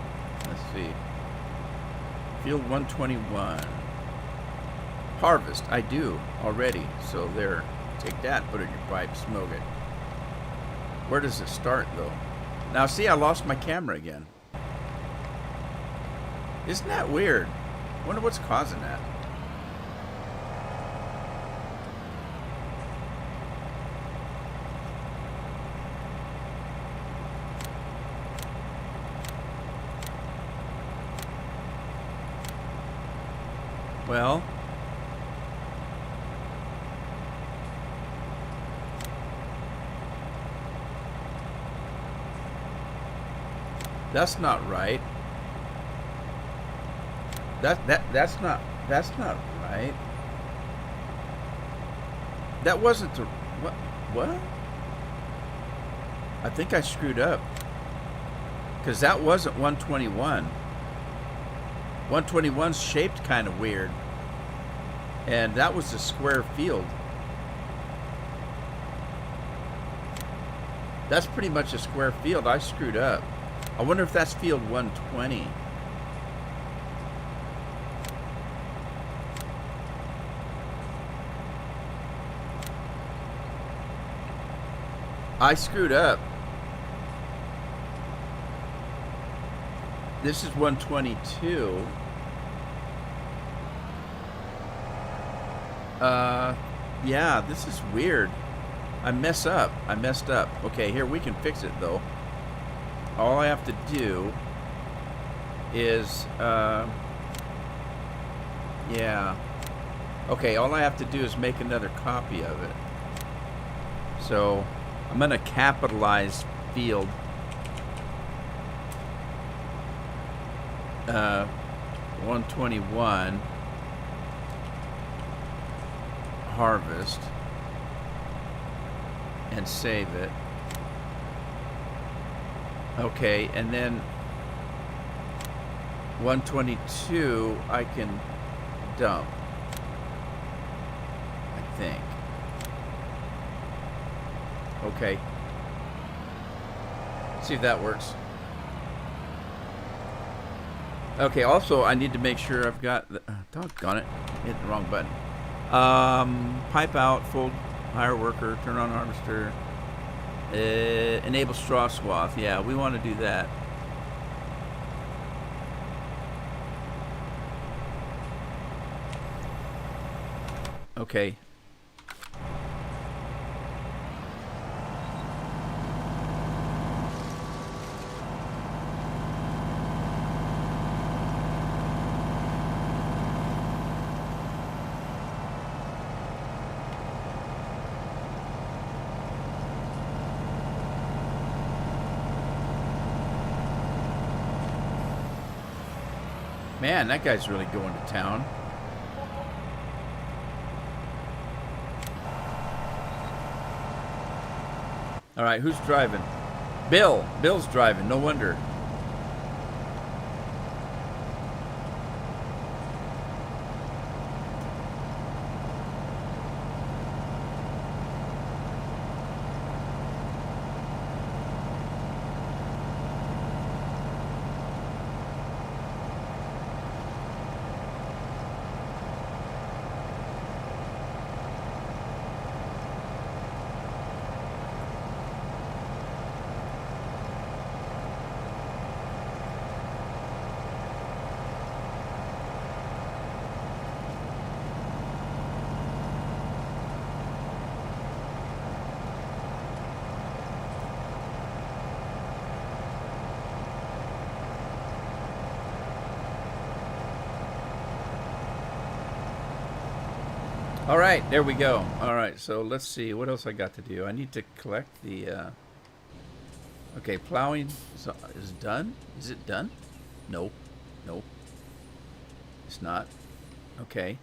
Let's see. Field 121. Harvest. I do already. So there. Take that, put it in your pipe, smoke it. Where does it start though? Now see, I lost my camera again. Isn't that weird? Wonder what's causing that. Well, that's not right. That's not right. That wasn't the what? I think I screwed up. Cuz that wasn't 121. 121's shaped kind of weird. And that was a square field. That's pretty much a square field. I screwed up. I wonder if that's field 120. I screwed up. This is 122. Yeah, this is weird. I messed up. Okay, here, we can fix it, though. All I have to do is, yeah. Okay, all I have to do is make another copy of it. So, I'm going to capitalize field. 121. Harvest. And save it. Okay, and then 122 I can dump, I think. Okay. See if that works. Okay, also I need to make sure I've got the, doggone it, hit the wrong button. Pipe out, fold hire worker, turn on harvester, enable straw swath. Yeah, we want to do that. Okay. Man, that guy's really going to town. All right, who's driving? Bill. Bill's driving. No wonder. All right, there we go. All right, so let's see. What else I got to do? I need to collect the... Okay, plowing is done. Is it done? Nope. Nope. It's not. Okay.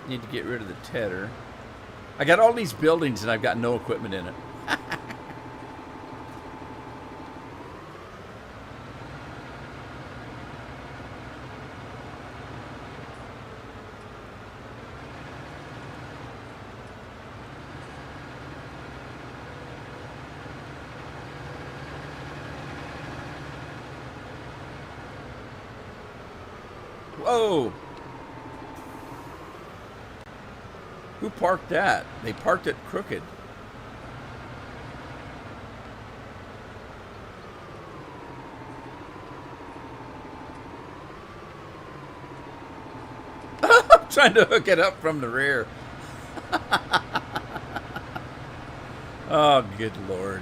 Need to get rid of the tedder. I got all these buildings and I've got no equipment in it. Whoa! Who parked that? They parked it crooked. I'm trying to hook it up from the rear. Oh, good Lord.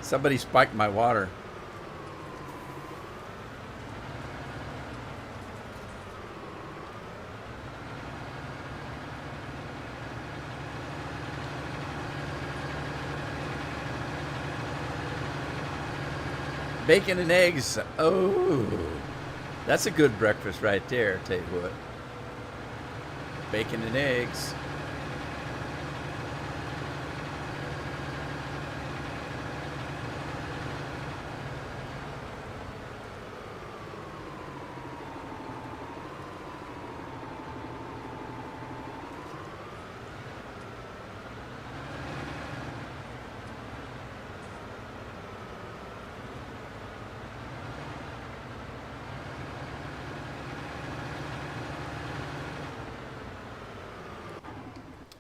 Somebody spiked my water. Bacon and eggs. Oh, that's a good breakfast right there. Tell you what. Bacon and eggs.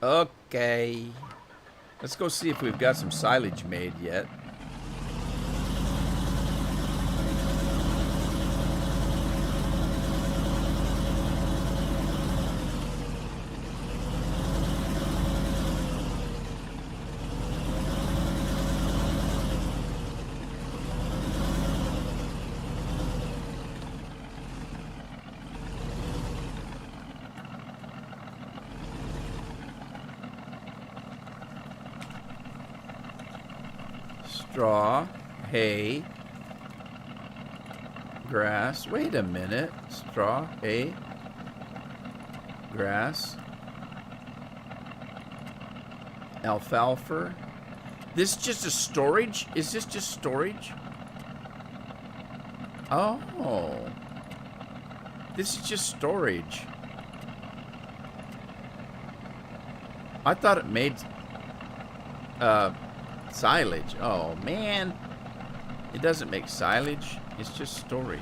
Okay. Let's go see if we've got some silage made yet. Straw, hay, grass. Wait a minute. Straw, hay, grass, alfalfa. This is just a storage? Is this just storage? Oh. This is just storage. I thought it made silage. Oh, man. It doesn't make silage. It's just storage.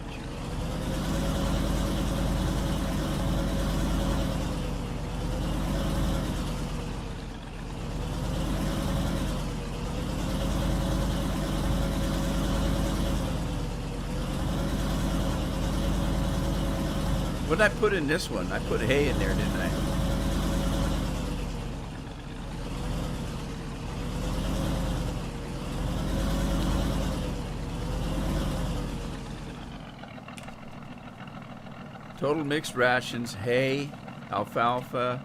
What did I put in this one? I put hay in there, didn't I? Total mixed rations, hay, alfalfa,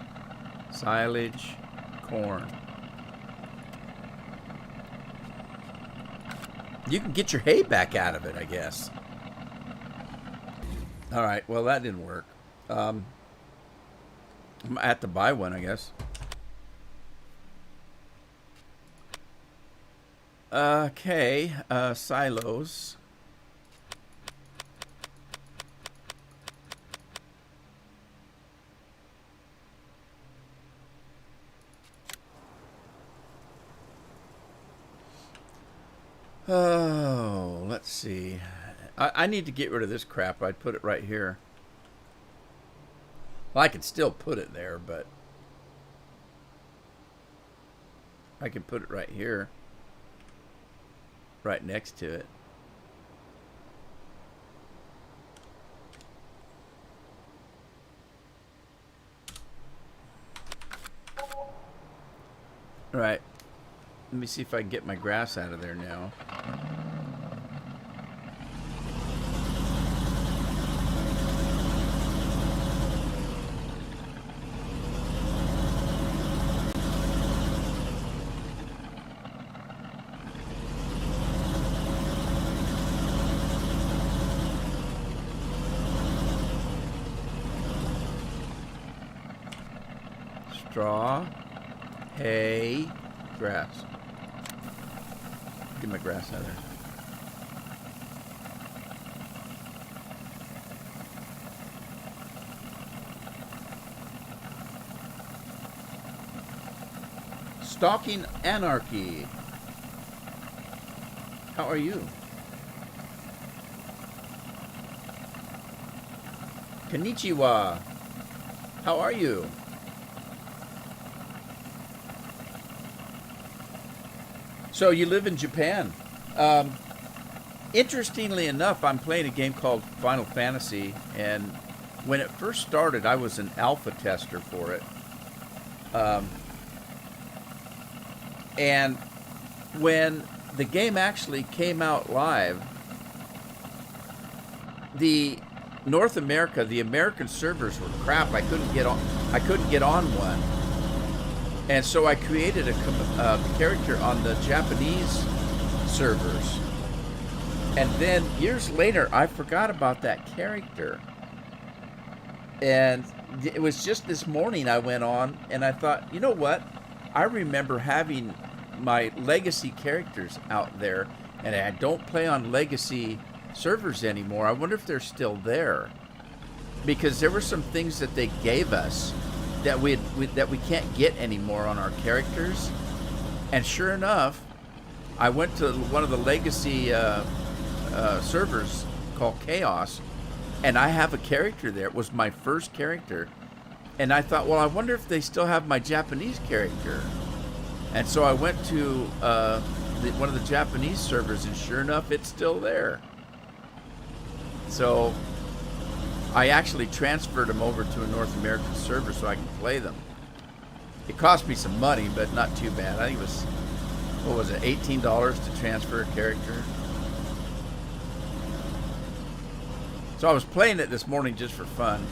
silage, corn. You can get your hay back out of it, I guess. All right. Well, that didn't work. I'm gonna have to buy one, I guess. Okay. Silos. Oh, let's see. I need to get rid of this crap. I'd put it right here. Well, I could still put it there, but I can put it right here, right next to it. All right. Let me see if I can get my grass out of there now. Straw, hay, grass. Get my grass out of there. Stalking Anarchy. How are you? Konnichiwa. How are you? So you live in Japan. Interestingly enough, I'm playing a game called Final Fantasy, and when it first started, I was an alpha tester for it. And when the game actually came out live, the North America, the American servers were crap. I couldn't get on one. And so I created a character on the Japanese servers. And then years later, I forgot about that character. And it was just this morning I went on and I thought, you know what? I remember having my legacy characters out there, and I don't play on legacy servers anymore. I wonder if they're still there. Because there were some things that they gave us that we can't get anymore on our characters. And sure enough, I went to one of the legacy servers called Chaos, and I have a character there. It was my first character. And I thought, well, I wonder if they still have my Japanese character. And so I went to one of the Japanese servers, and sure enough, it's still there. So I actually transferred them over to a North American server so I can play them. It cost me some money, but not too bad. I think it was, what was it, $18 to transfer a character? So I was playing it this morning just for fun.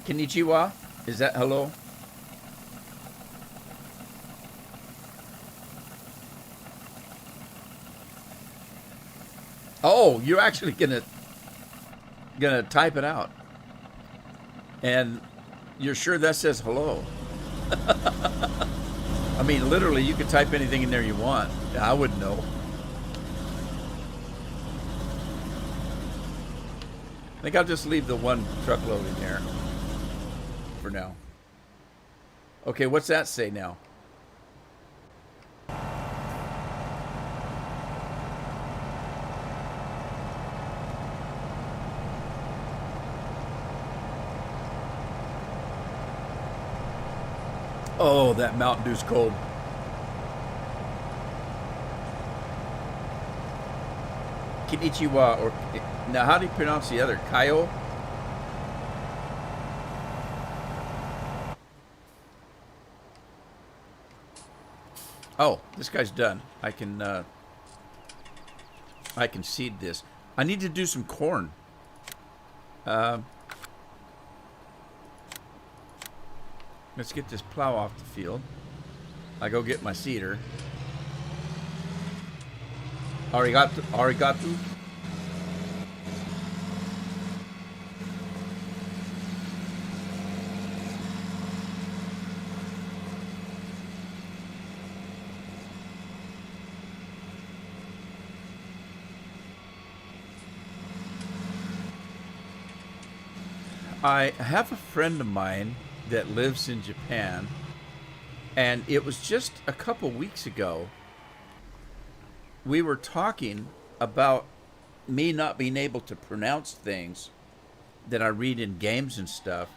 Konnichiwa? Is that hello? Oh, you're actually gonna type it out. And you're sure that says hello? I mean, literally, you could type anything in there you want. I wouldn't know. I think I'll just leave the one truckload in there for now. Okay, what's that say now? Oh, that Mountain Dew's cold. Konnichiwa, or now how do you pronounce the other? Kaio? Oh, this guy's done. I can seed this. I need to do some corn. Uh, let's get this plow off the field. I go get my seeder. Arigato. Arigato. I have a friend of mine that lives in Japan, and it was just a couple weeks ago. We were talking about me not being able to pronounce things that I read in games and stuff.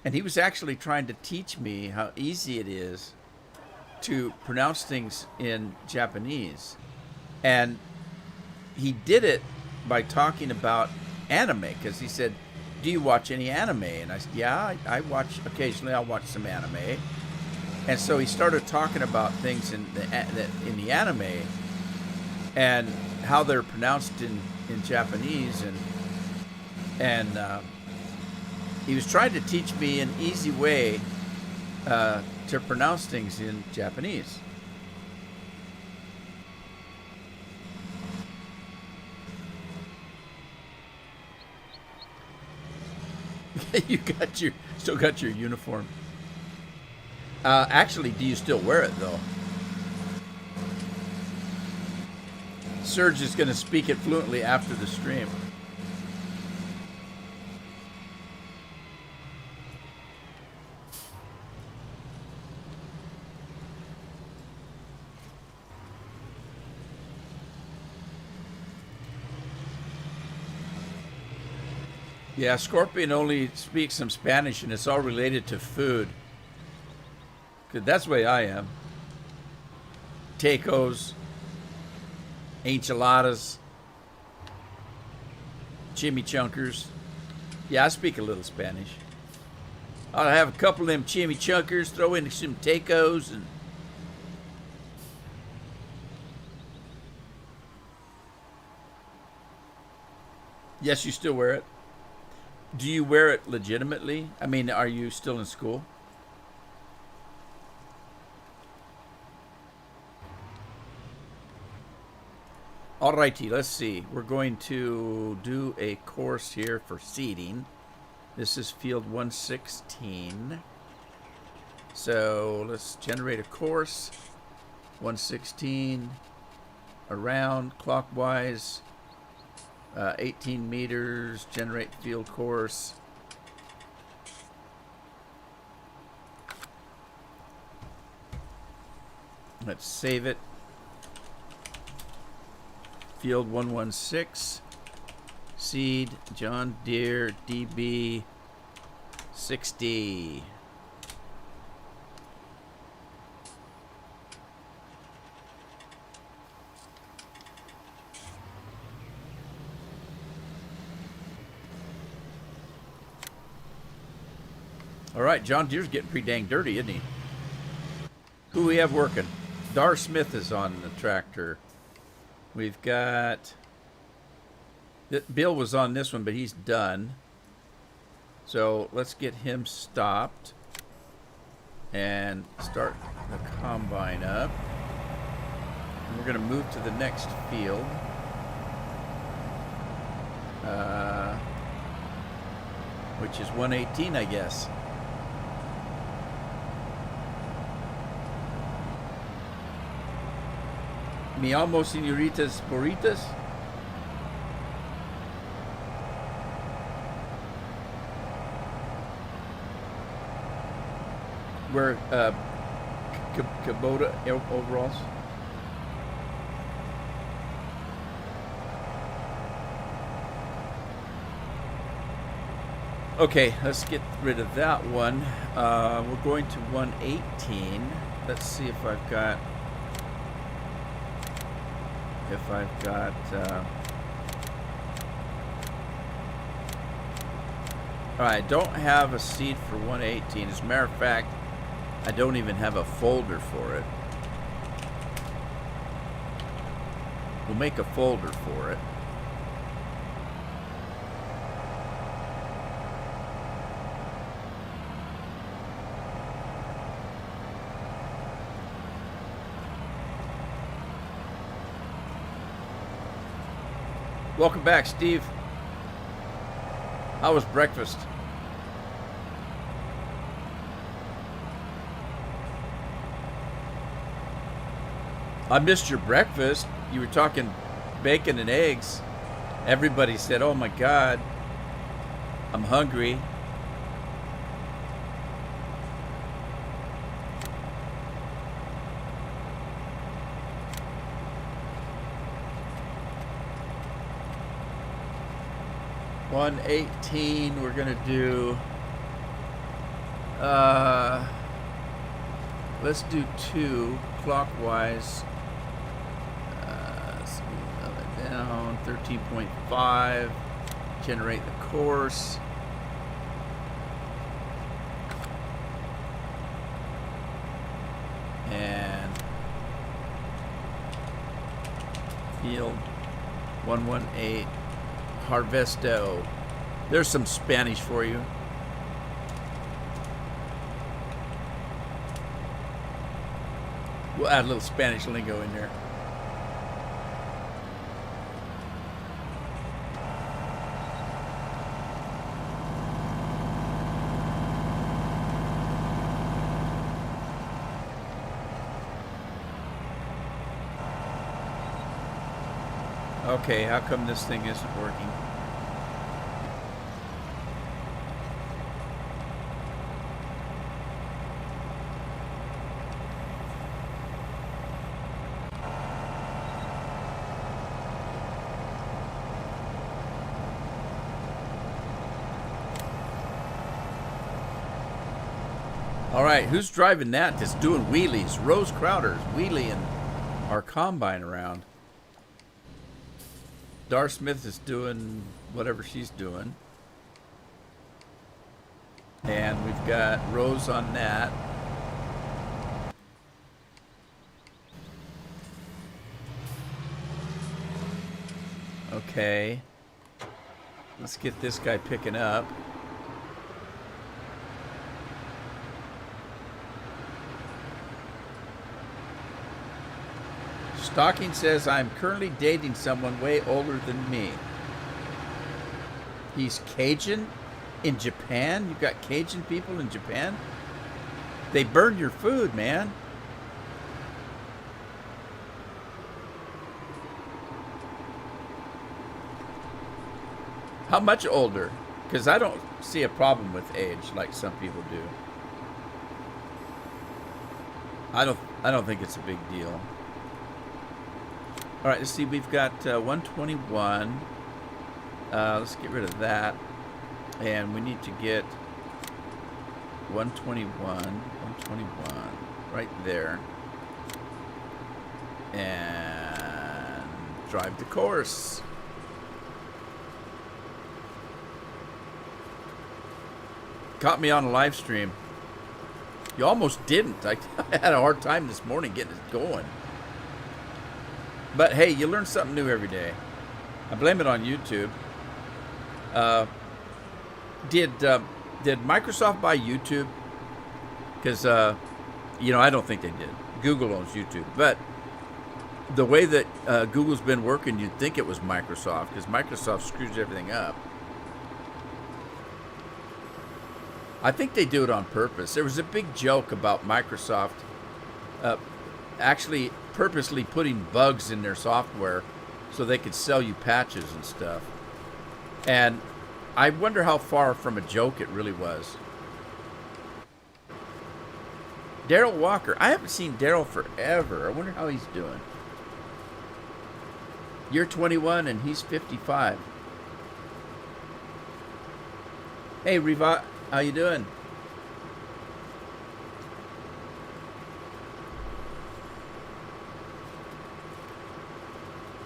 And he was actually trying to teach me how easy it is to pronounce things in Japanese. And he did it by talking about anime, because he said, do you watch any anime? And I said, yeah, I watch, occasionally I'll watch some anime. And so he started talking about things in the anime and how they're pronounced in Japanese. And he was trying to teach me an easy way to pronounce things in Japanese. You still got your uniform. Actually, do you still wear it though? Serge is going to speak it fluently after the stream. Yeah, Scorpion only speaks some Spanish, and it's all related to food. 'Cause that's the way I am. Tacos, enchiladas, chimichangas. Yeah, I speak a little Spanish. I'll have a couple of them chimichangas, throw in some tacos, and yes, you still wear it. Do you wear it legitimately? I mean, are you still in school? Alrighty, let's see. We're going to do a course here for seeding. This is field 116. So let's generate a course. 116 around clockwise. 18 meters, generate field course. Let's save it. Field 116. Seed, John Deere, DB 60. All right, John Deere's getting pretty dang dirty, isn't he? Who we have working? Dar Smith is on the tractor. We've got... Bill was on this one, but he's done. So let's get him stopped. And start the combine up. And we're going to move to the next field. Which is 118, I guess. Mi amo, señoritas burritas. Wear Kubota overalls. Okay, let's get rid of that one. We're going to 118. Let's see if I've got... I don't have a seed for 118. As a matter of fact, I don't even have a folder for it. We'll make a folder for it. Welcome back, Steve. How was breakfast? I missed your breakfast. You were talking bacon and eggs. Everybody said, "Oh my God, I'm hungry." $118. We're gonna do. Let's do 2 clockwise. Smooth that down. 13.5. Generate the course. And field 118. Harvesto. There's some Spanish for you. We'll add a little Spanish lingo in there. Okay, how come this thing isn't working? All right, who's driving that that's doing wheelies? Rose Crowder's wheeling our combine around. Dar Smith is doing whatever she's doing. And we've got Rose on that. Okay. Let's get this guy picking up. Stocking says, I'm currently dating someone way older than me. He's Cajun in Japan? You've got Cajun people in Japan? They burn your food, man. How much older? Because I don't see a problem with age like some people do. I don't think it's a big deal. All right, let's see. We've got 121. Let's get rid of that. And we need to get 121 right there. And drive the course. Caught me on a live stream. You almost didn't. I had a hard time this morning getting it going. But hey, you learn something new every day. I blame it on YouTube. Did Microsoft buy YouTube? Because I don't think they did. Google owns YouTube, but the way that Google's been working, you'd think it was Microsoft, because Microsoft screws everything up. I think they do it on purpose. There was a big joke about Microsoft actually purposely putting bugs in their software so they could sell you patches and stuff. And I wonder how far from a joke it really was. Daryl Walker. I haven't seen Daryl forever. I wonder how he's doing. You're 21 and he's 55. Hey, Riva. How you doing?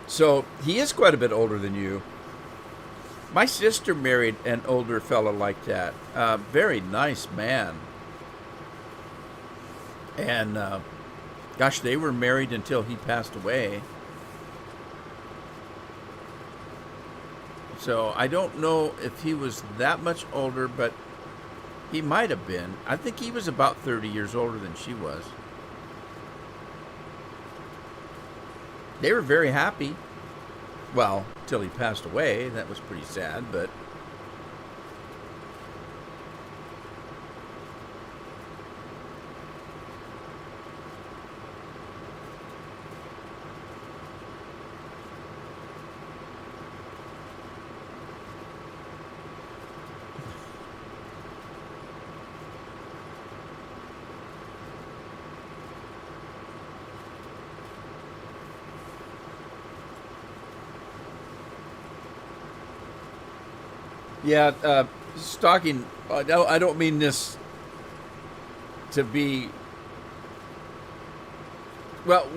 So he is quite a bit older than you. My sister married an older fella like that. Very nice man. And gosh, they were married until he passed away. So I don't know if he was that much older, but he might have been. I think he was about 30 years older than she was. They were very happy. Well, till he passed away. That was pretty sad, but yeah, stalking. No, I don't mean this to be well.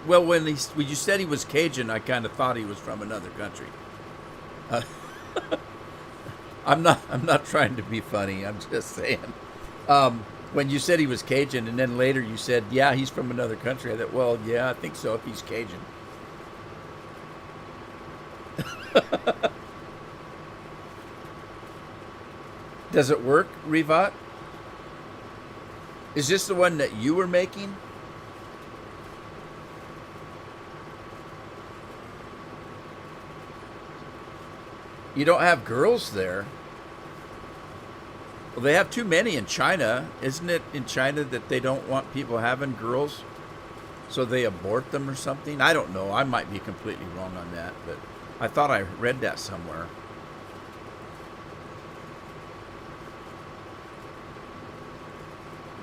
Well, when you said he was Cajun, I kind of thought he was from another country. Uh, I'm not trying to be funny. I'm just saying. When you said he was Cajun, and then later you said, "Yeah, he's from another country," I thought, well, yeah, I think so if he's Cajun. Does it work, Revat? Is this the one that you were making? You don't have girls there. Well, they have too many in China. Isn't it in China that they don't want people having girls? So they abort them or something? I don't know. I might be completely wrong on that, but I thought I read that somewhere.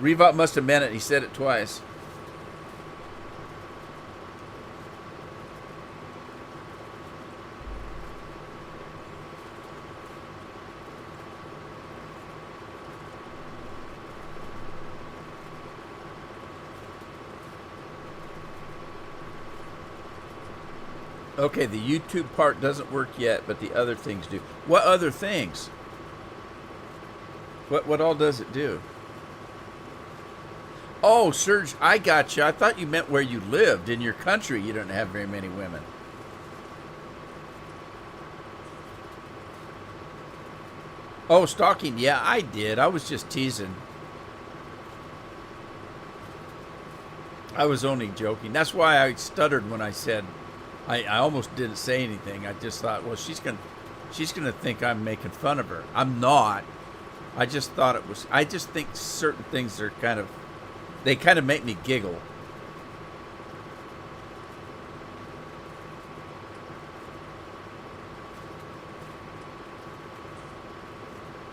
Revat must have meant it. He said it twice. Okay, the YouTube part doesn't work yet, but the other things do. What other things? What all does it do? Oh, Serge, I got you. I thought you meant where you lived. In your country, you don't have very many women. Oh, stalking. Yeah, I did. I was just teasing. I was only joking. That's why I stuttered when I said I almost didn't say anything. I just thought, well, she's gonna think I'm making fun of her. I'm not. I just thought it was. I just think certain things are they kind of make me giggle.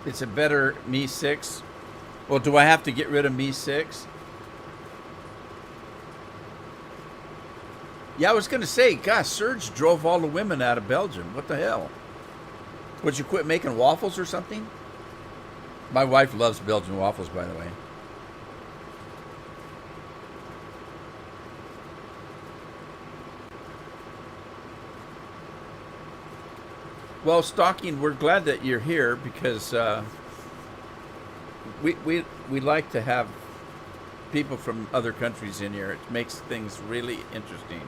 It's a better Me 6. Well, do I have to get rid of Me 6? Yeah, I was going to say, gosh, Serge drove all the women out of Belgium. What the hell? Would you quit making waffles or something? My wife loves Belgian waffles, by the way. Well, Stalking, we're glad that you're here because we like to have people from other countries in here. It makes things really interesting.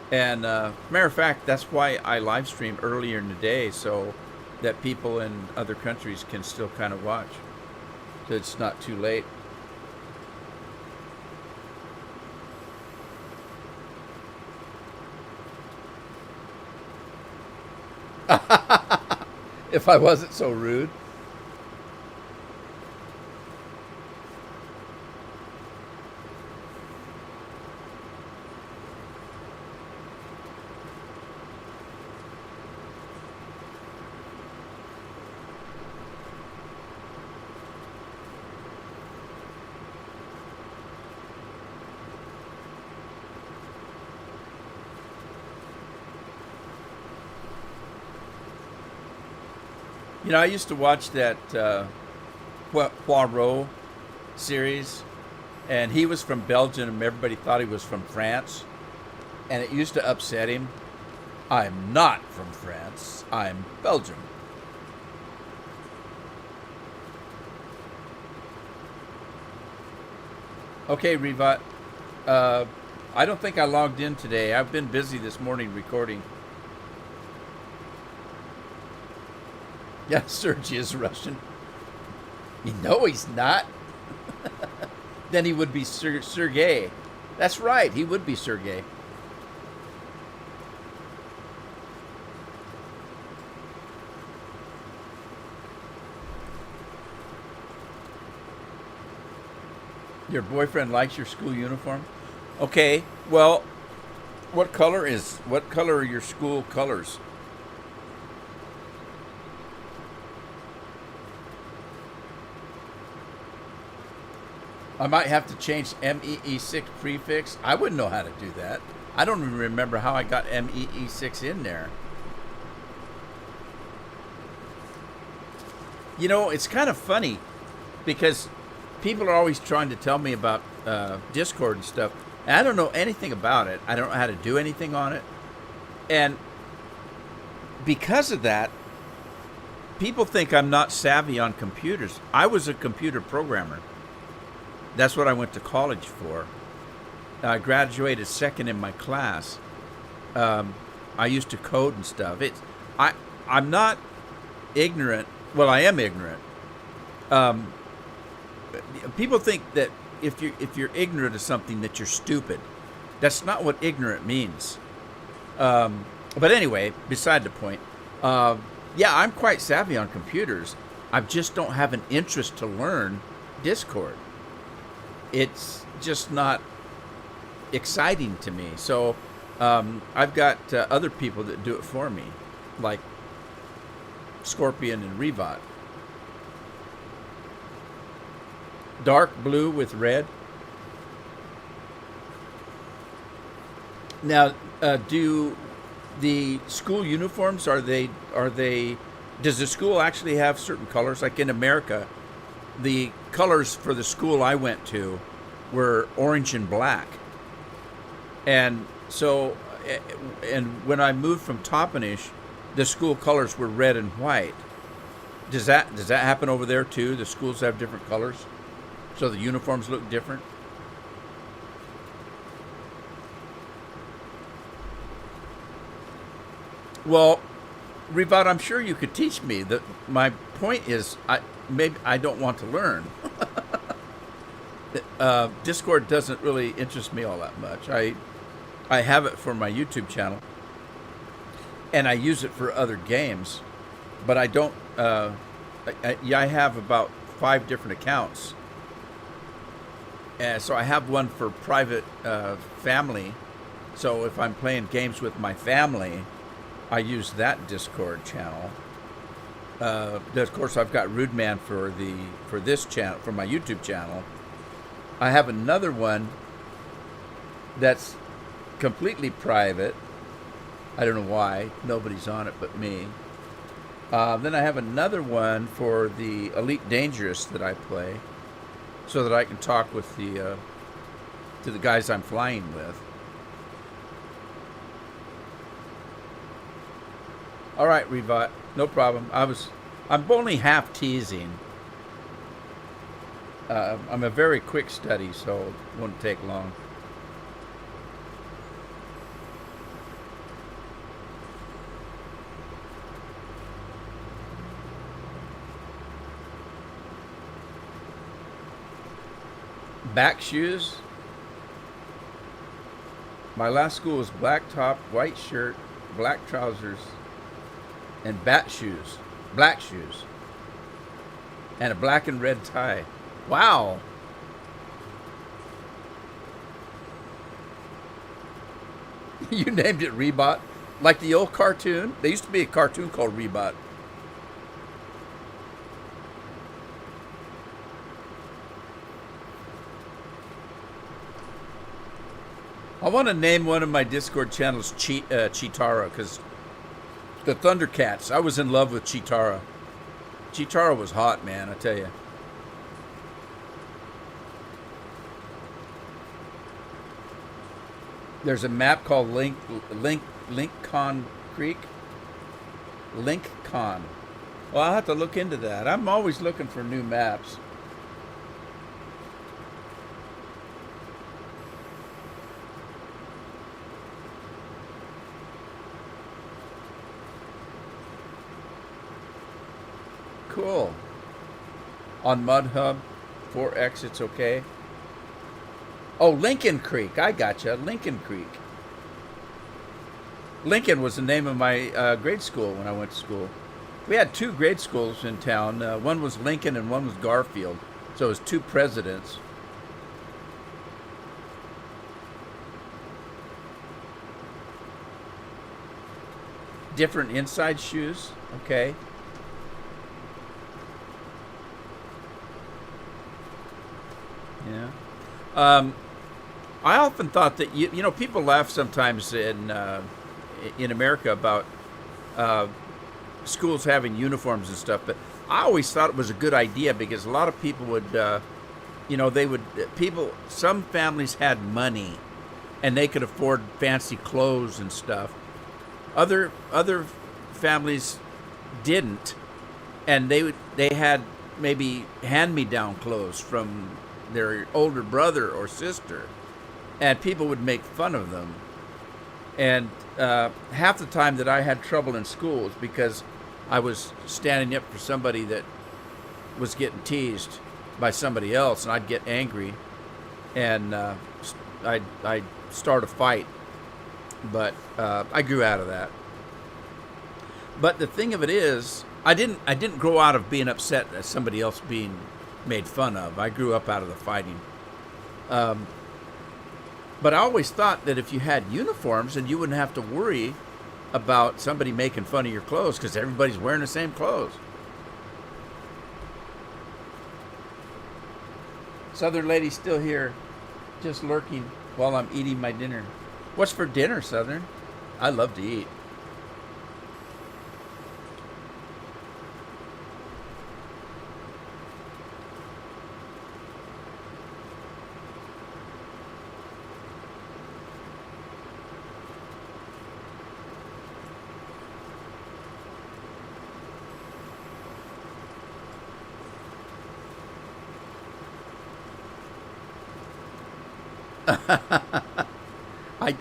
And matter of fact, that's why I live stream earlier in the day so that people in other countries can still kind of watch. So it's not too late. If I wasn't so rude. You know, I used to watch that Poirot series, and he was from Belgium, and everybody thought he was from France, and it used to upset him. I'm not from France. I'm Belgium. Okay, Revat. I don't think I logged in today. I've been busy this morning recording. Yeah, Sergey is Russian. No, he's not. Then he would be Sergey. That's right, he would be Sergey. Your boyfriend likes your school uniform? Okay, well, what color are your school colors? I might have to change MEE6 prefix. I wouldn't know how to do that. I don't even remember how I got MEE6 in there. You know, it's kind of funny because people are always trying to tell me about Discord and stuff. And I don't know anything about it. I don't know how to do anything on it. And because of that, people think I'm not savvy on computers. I was a computer programmer. That's what I went to college for. I graduated second in my class. I used to code and stuff. I'm not ignorant. Well, I am ignorant. People think that if you're ignorant of something that you're stupid. That's not what ignorant means. But anyway, beside the point. Yeah, I'm quite savvy on computers. I just don't have an interest to learn Discord. It's just not exciting to me. So I've got other people that do it for me, like Scorpion and Reebot. Dark blue with red. Now, do the school uniforms, are they does the school actually have certain colors? Like in America, the colors for the school I went to were orange and black. And so, and when I moved from Toppenish, the school colors were red and white. Does that happen over there too? The schools have different colors, so the uniforms look different. Well, Revat, I'm sure you could teach me. That my point is, maybe I don't want to learn. Discord doesn't really interest me all that much. I have it for my YouTube channel, and I use it for other games, but I don't. I have about 5 different accounts, and so I have one for private family. So if I'm playing games with my family, I use that Discord channel. Of course, I've got Rude Man for this channel, for my YouTube channel. I have another one that's completely private. I don't know why. Nobody's on it but me. Then I have another one for the Elite Dangerous that I play, so that I can talk with to the guys I'm flying with. All right, Revat, no problem. I'm only half teasing. I'm a very quick study, so it won't take long. Back shoes. My last school was black top, white shirt, black trousers, and bat shoes, black shoes, and a black and red tie. Wow. You named it Rebot? Like the old cartoon? There used to be a cartoon called Rebot. I want to name one of my Discord channels Chitara, because the Thundercats, I was in love with Chitara. Chitara was hot, man, I tell you. There's a map called Linkcon Creek. Linkcon. Well, I'll have to look into that. I'm always looking for new maps. Cool. On MudHub, 4X, it's okay. Oh, Lincoln Creek. I gotcha. Lincoln Creek. Lincoln was the name of my grade school when I went to school. We had 2 grade schools in town. One was Lincoln and one was Garfield. So it was 2 presidents. different inside shoes. Okay. Yeah. I often thought that people laugh sometimes in America about uh, schools having uniforms and stuff, but I always thought it was a good idea because a lot of people would, they would people. Some families had money, and they could afford fancy clothes and stuff. Other families didn't, and they had maybe hand-me-down clothes from their older brother or sister, and people would make fun of them. And half the time that I had trouble in school was because I was standing up for somebody that was getting teased by somebody else, and I'd get angry, and I'd start a fight. But I grew out of that. But the thing of it is, I didn't grow out of being upset at somebody else being made fun of. I grew up out of the fighting. But I always thought that if you had uniforms, then you wouldn't have to worry about somebody making fun of your clothes because everybody's wearing the same clothes. Southern lady still here, just lurking while I'm eating my dinner. What's for dinner, Southern? I love to eat.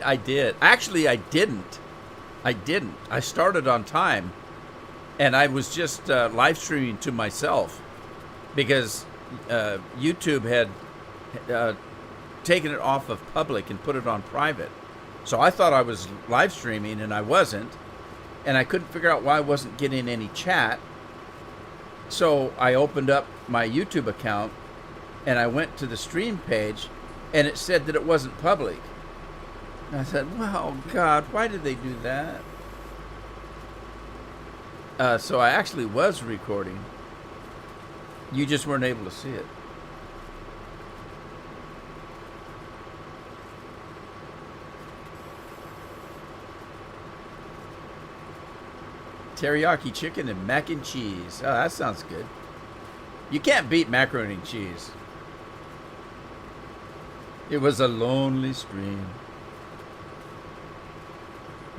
I did. Actually, I didn't. I started on time, and I was just live streaming to myself because YouTube had taken it off of public and put it on private. So I thought I was live streaming, and I wasn't, and I couldn't figure out why I wasn't getting any chat. So I opened up my YouTube account, and I went to the stream page, and it said that it wasn't public. And I said, well, God, why did they do that? So I actually was recording. You just weren't able to see it. Teriyaki chicken and mac and cheese. Oh, that sounds good. You can't beat macaroni and cheese. It was a lonely stream.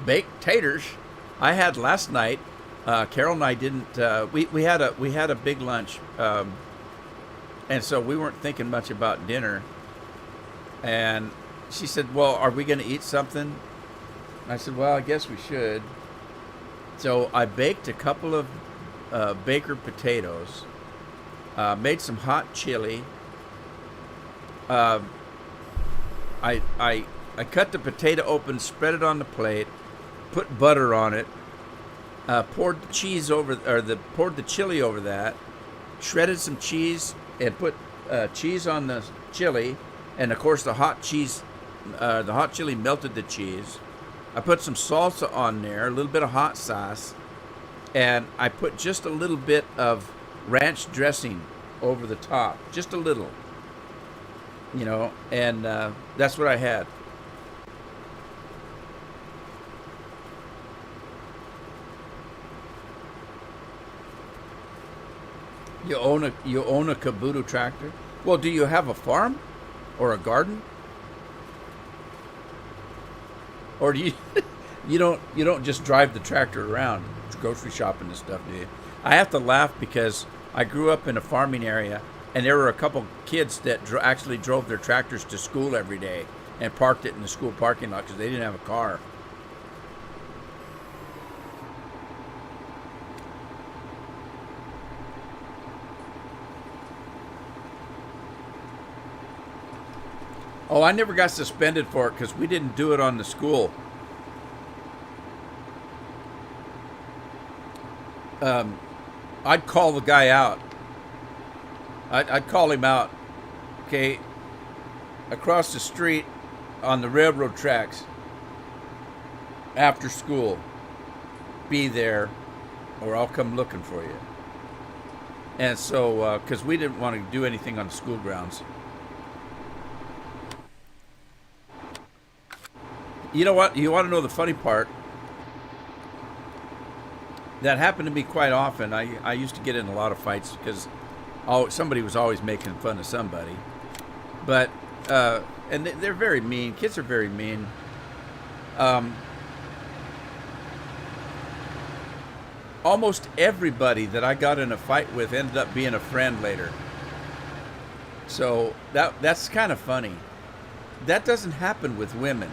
Baked taters I had last night. Carol and I didn't. We had a big lunch, and so we weren't thinking much about dinner. And she said, "Well, are we going to eat something?" And I said, "Well, I guess we should." So I baked a couple of baker potatoes, made some hot chili. I cut the potato open, spread it on the plate, put butter on it, poured the cheese poured the chili over that, shredded some cheese, and put cheese on the chili, and of course the hot chili melted the cheese. I put some salsa on there, a little bit of hot sauce, and I put just a little bit of ranch dressing over the top, just a little, and that's what I had. You own a Kabuto tractor? Well, do you have a farm or a garden? Or do you you don't just drive the tractor around grocery shopping and stuff, do you? I have to laugh because I grew up in a farming area, and there were a couple kids that actually drove their tractors to school every day and parked it in the school parking lot because they didn't have a car. Oh, I never got suspended for it because we didn't do it on the school. I'd call the guy out. I'd call him out. Okay, across the street on the railroad tracks after school. be there, or I'll come looking for you. And so, because we didn't want to do anything on the school grounds. You know what? You want to know the funny part? That happened to me quite often. I used to get in a lot of fights because somebody was always making fun of somebody. But, and they're very mean. Kids are very mean. Almost everybody that I got in a fight with ended up being a friend later. So that's kind of funny. That doesn't happen with women.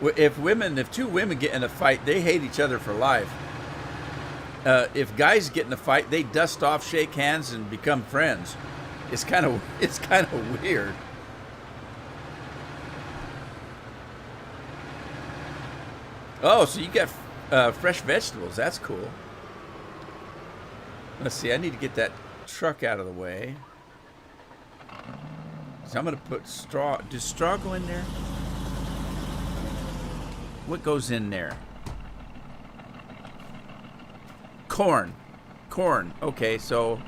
If two women get in a fight, they hate each other for life. If guys get in a fight, they dust off, shake hands, and become friends. It's kind of weird. Oh, so you got fresh vegetables. That's cool. Let's see. I need to get that truck out of the way. So I'm going to put straw. Does straw go in there? What goes in there? Corn. Okay, so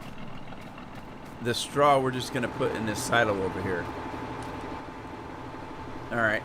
the straw we're just going to put in this silo over here. All right.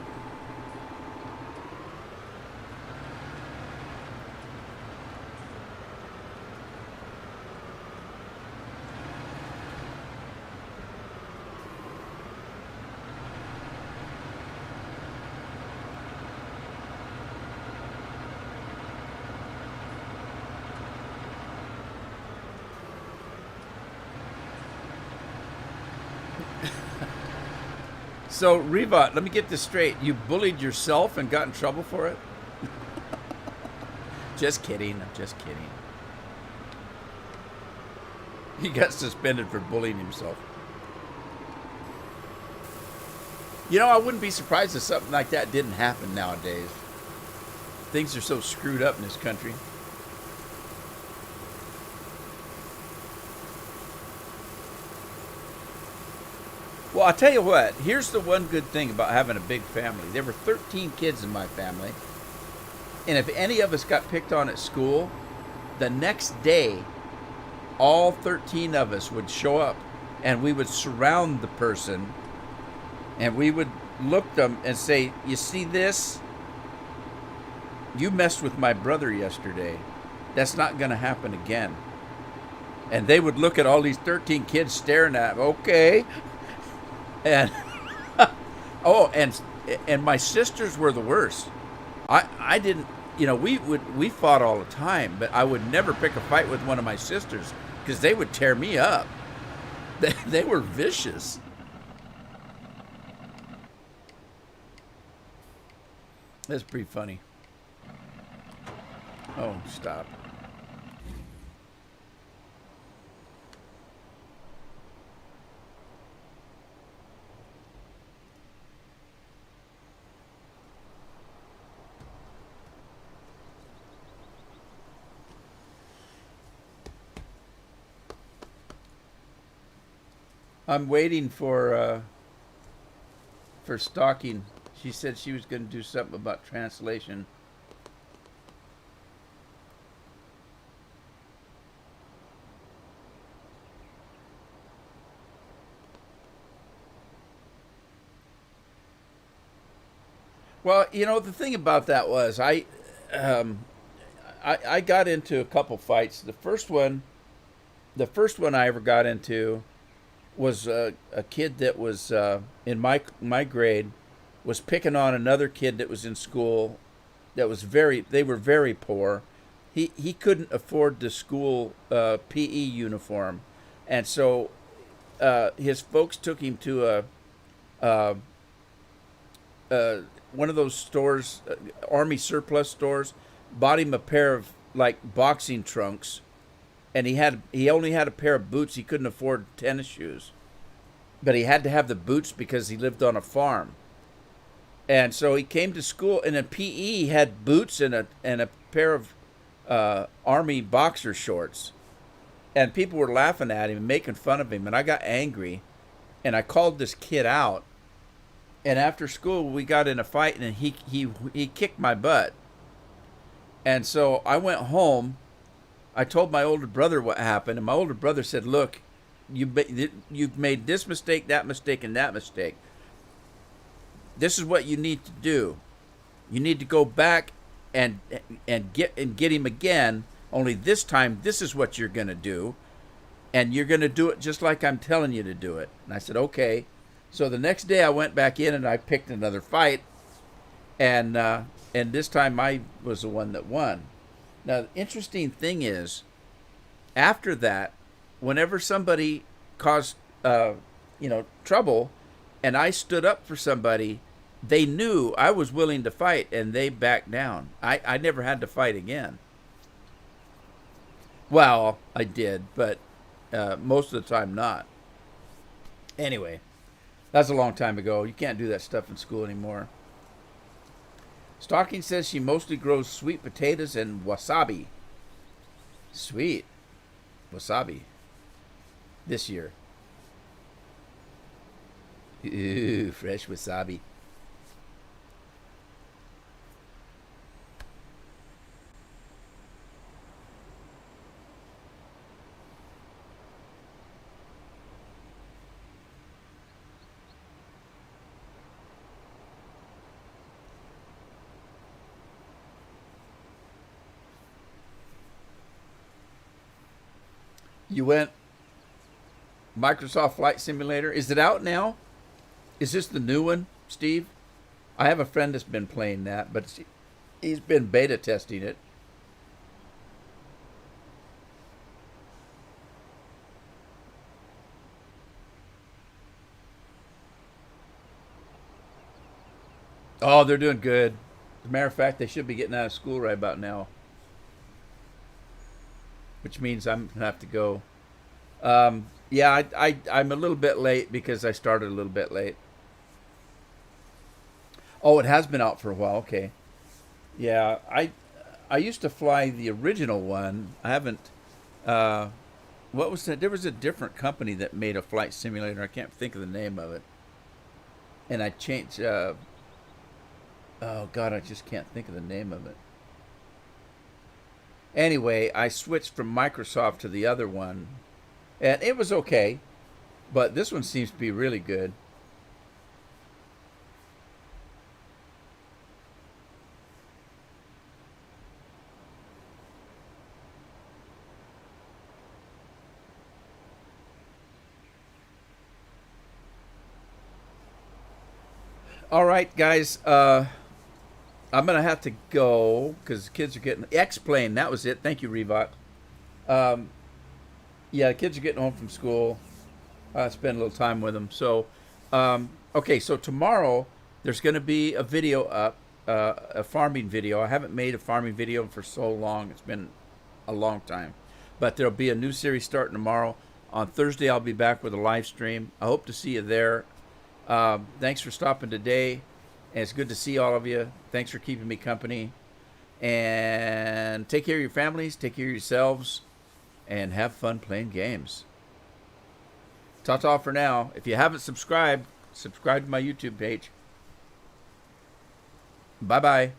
So, Reva, let me get this straight. You bullied yourself and got in trouble for it? Just kidding. I'm just kidding. He got suspended for bullying himself. You know, I wouldn't be surprised if something like that didn't happen nowadays. Things are so screwed up in this country. Well, I'll tell you what. Here's the one good thing about having a big family. There were 13 kids in my family. And if any of us got picked on at school, the next day, all 13 of us would show up and we would surround the person and we would look at them and say, "You see this? You messed with my brother yesterday. That's not going to happen again." And they would look at all these 13 kids staring at them. Okay. And oh, and my sisters were the worst. I didn't, we fought all the time, but I would never pick a fight with one of my sisters because they would tear me up. They were vicious. That's pretty funny. Oh, stop. I'm waiting for Stalking. She said she was going to do something about translation. Well, the thing about that was I got into a couple fights. The first one I ever got into was a kid that was in my grade was picking on another kid that was in school that was they were very poor. He couldn't afford the school PE uniform, and so his folks took him to one of those stores, Army surplus stores, bought him a pair of like boxing trunks, and he only had a pair of boots. He couldn't afford tennis shoes, but he had to have the boots because he lived on a farm. And so he came to school, and in PE he had boots and a pair of Army boxer shorts, and people were laughing at him and making fun of him. And I got angry, and I called this kid out. And after school we got in a fight, and he kicked my butt. And so I went home. I told my older brother what happened, and my older brother said, "Look, you've made this mistake, that mistake, and that mistake. This is what you need to do. You need to go back and get him again. Only this time, this is what you're going to do, and you're going to do it just like I'm telling you to do it." And I said, "Okay." So the next day, I went back in and I picked another fight, and this time I was the one that won. Now, the interesting thing is, after that, whenever somebody caused trouble, and I stood up for somebody, they knew I was willing to fight, and they backed down. I never had to fight again. Well, I did, but most of the time not. Anyway, that's a long time ago. You can't do that stuff in school anymore. Stocking says she mostly grows sweet potatoes and wasabi. Sweet wasabi this year. Ooh, fresh wasabi. You went Microsoft Flight Simulator. Is it out now? Is this the new one, Steve? I have a friend that's been playing that, but he's been beta testing it. Oh, they're doing good. As a matter of fact, they should be getting out of school right about now, which means I'm going to have to go. Yeah, I'm a little bit late because I started a little bit late. Oh, it has been out for a while. Okay. Yeah, I used to fly the original one. I haven't. Uh, what was that? There was a different company that made a flight simulator. I can't think of the name of it. And I changed. Oh God, I just can't think of the name of it. Anyway, I switched from Microsoft to the other one, and it was okay, but this one seems to be really good. All right, guys. I'm gonna have to go because the kids are getting X-Plane. That was it. Thank you, Reebok. Um, yeah, the kids are getting home from school. I spend a little time with them. So, okay. So tomorrow there's going to be a video up, a farming video. I haven't made a farming video for so long. It's been a long time, but there'll be a new series starting tomorrow. On Thursday, I'll be back with a live stream. I hope to see you there. Thanks for stopping today. And it's good to see all of you. Thanks for keeping me company. And take care of your families, take care of yourselves, and have fun playing games. Ta-ta for now. If you haven't subscribed, subscribe to my YouTube page. Bye-bye.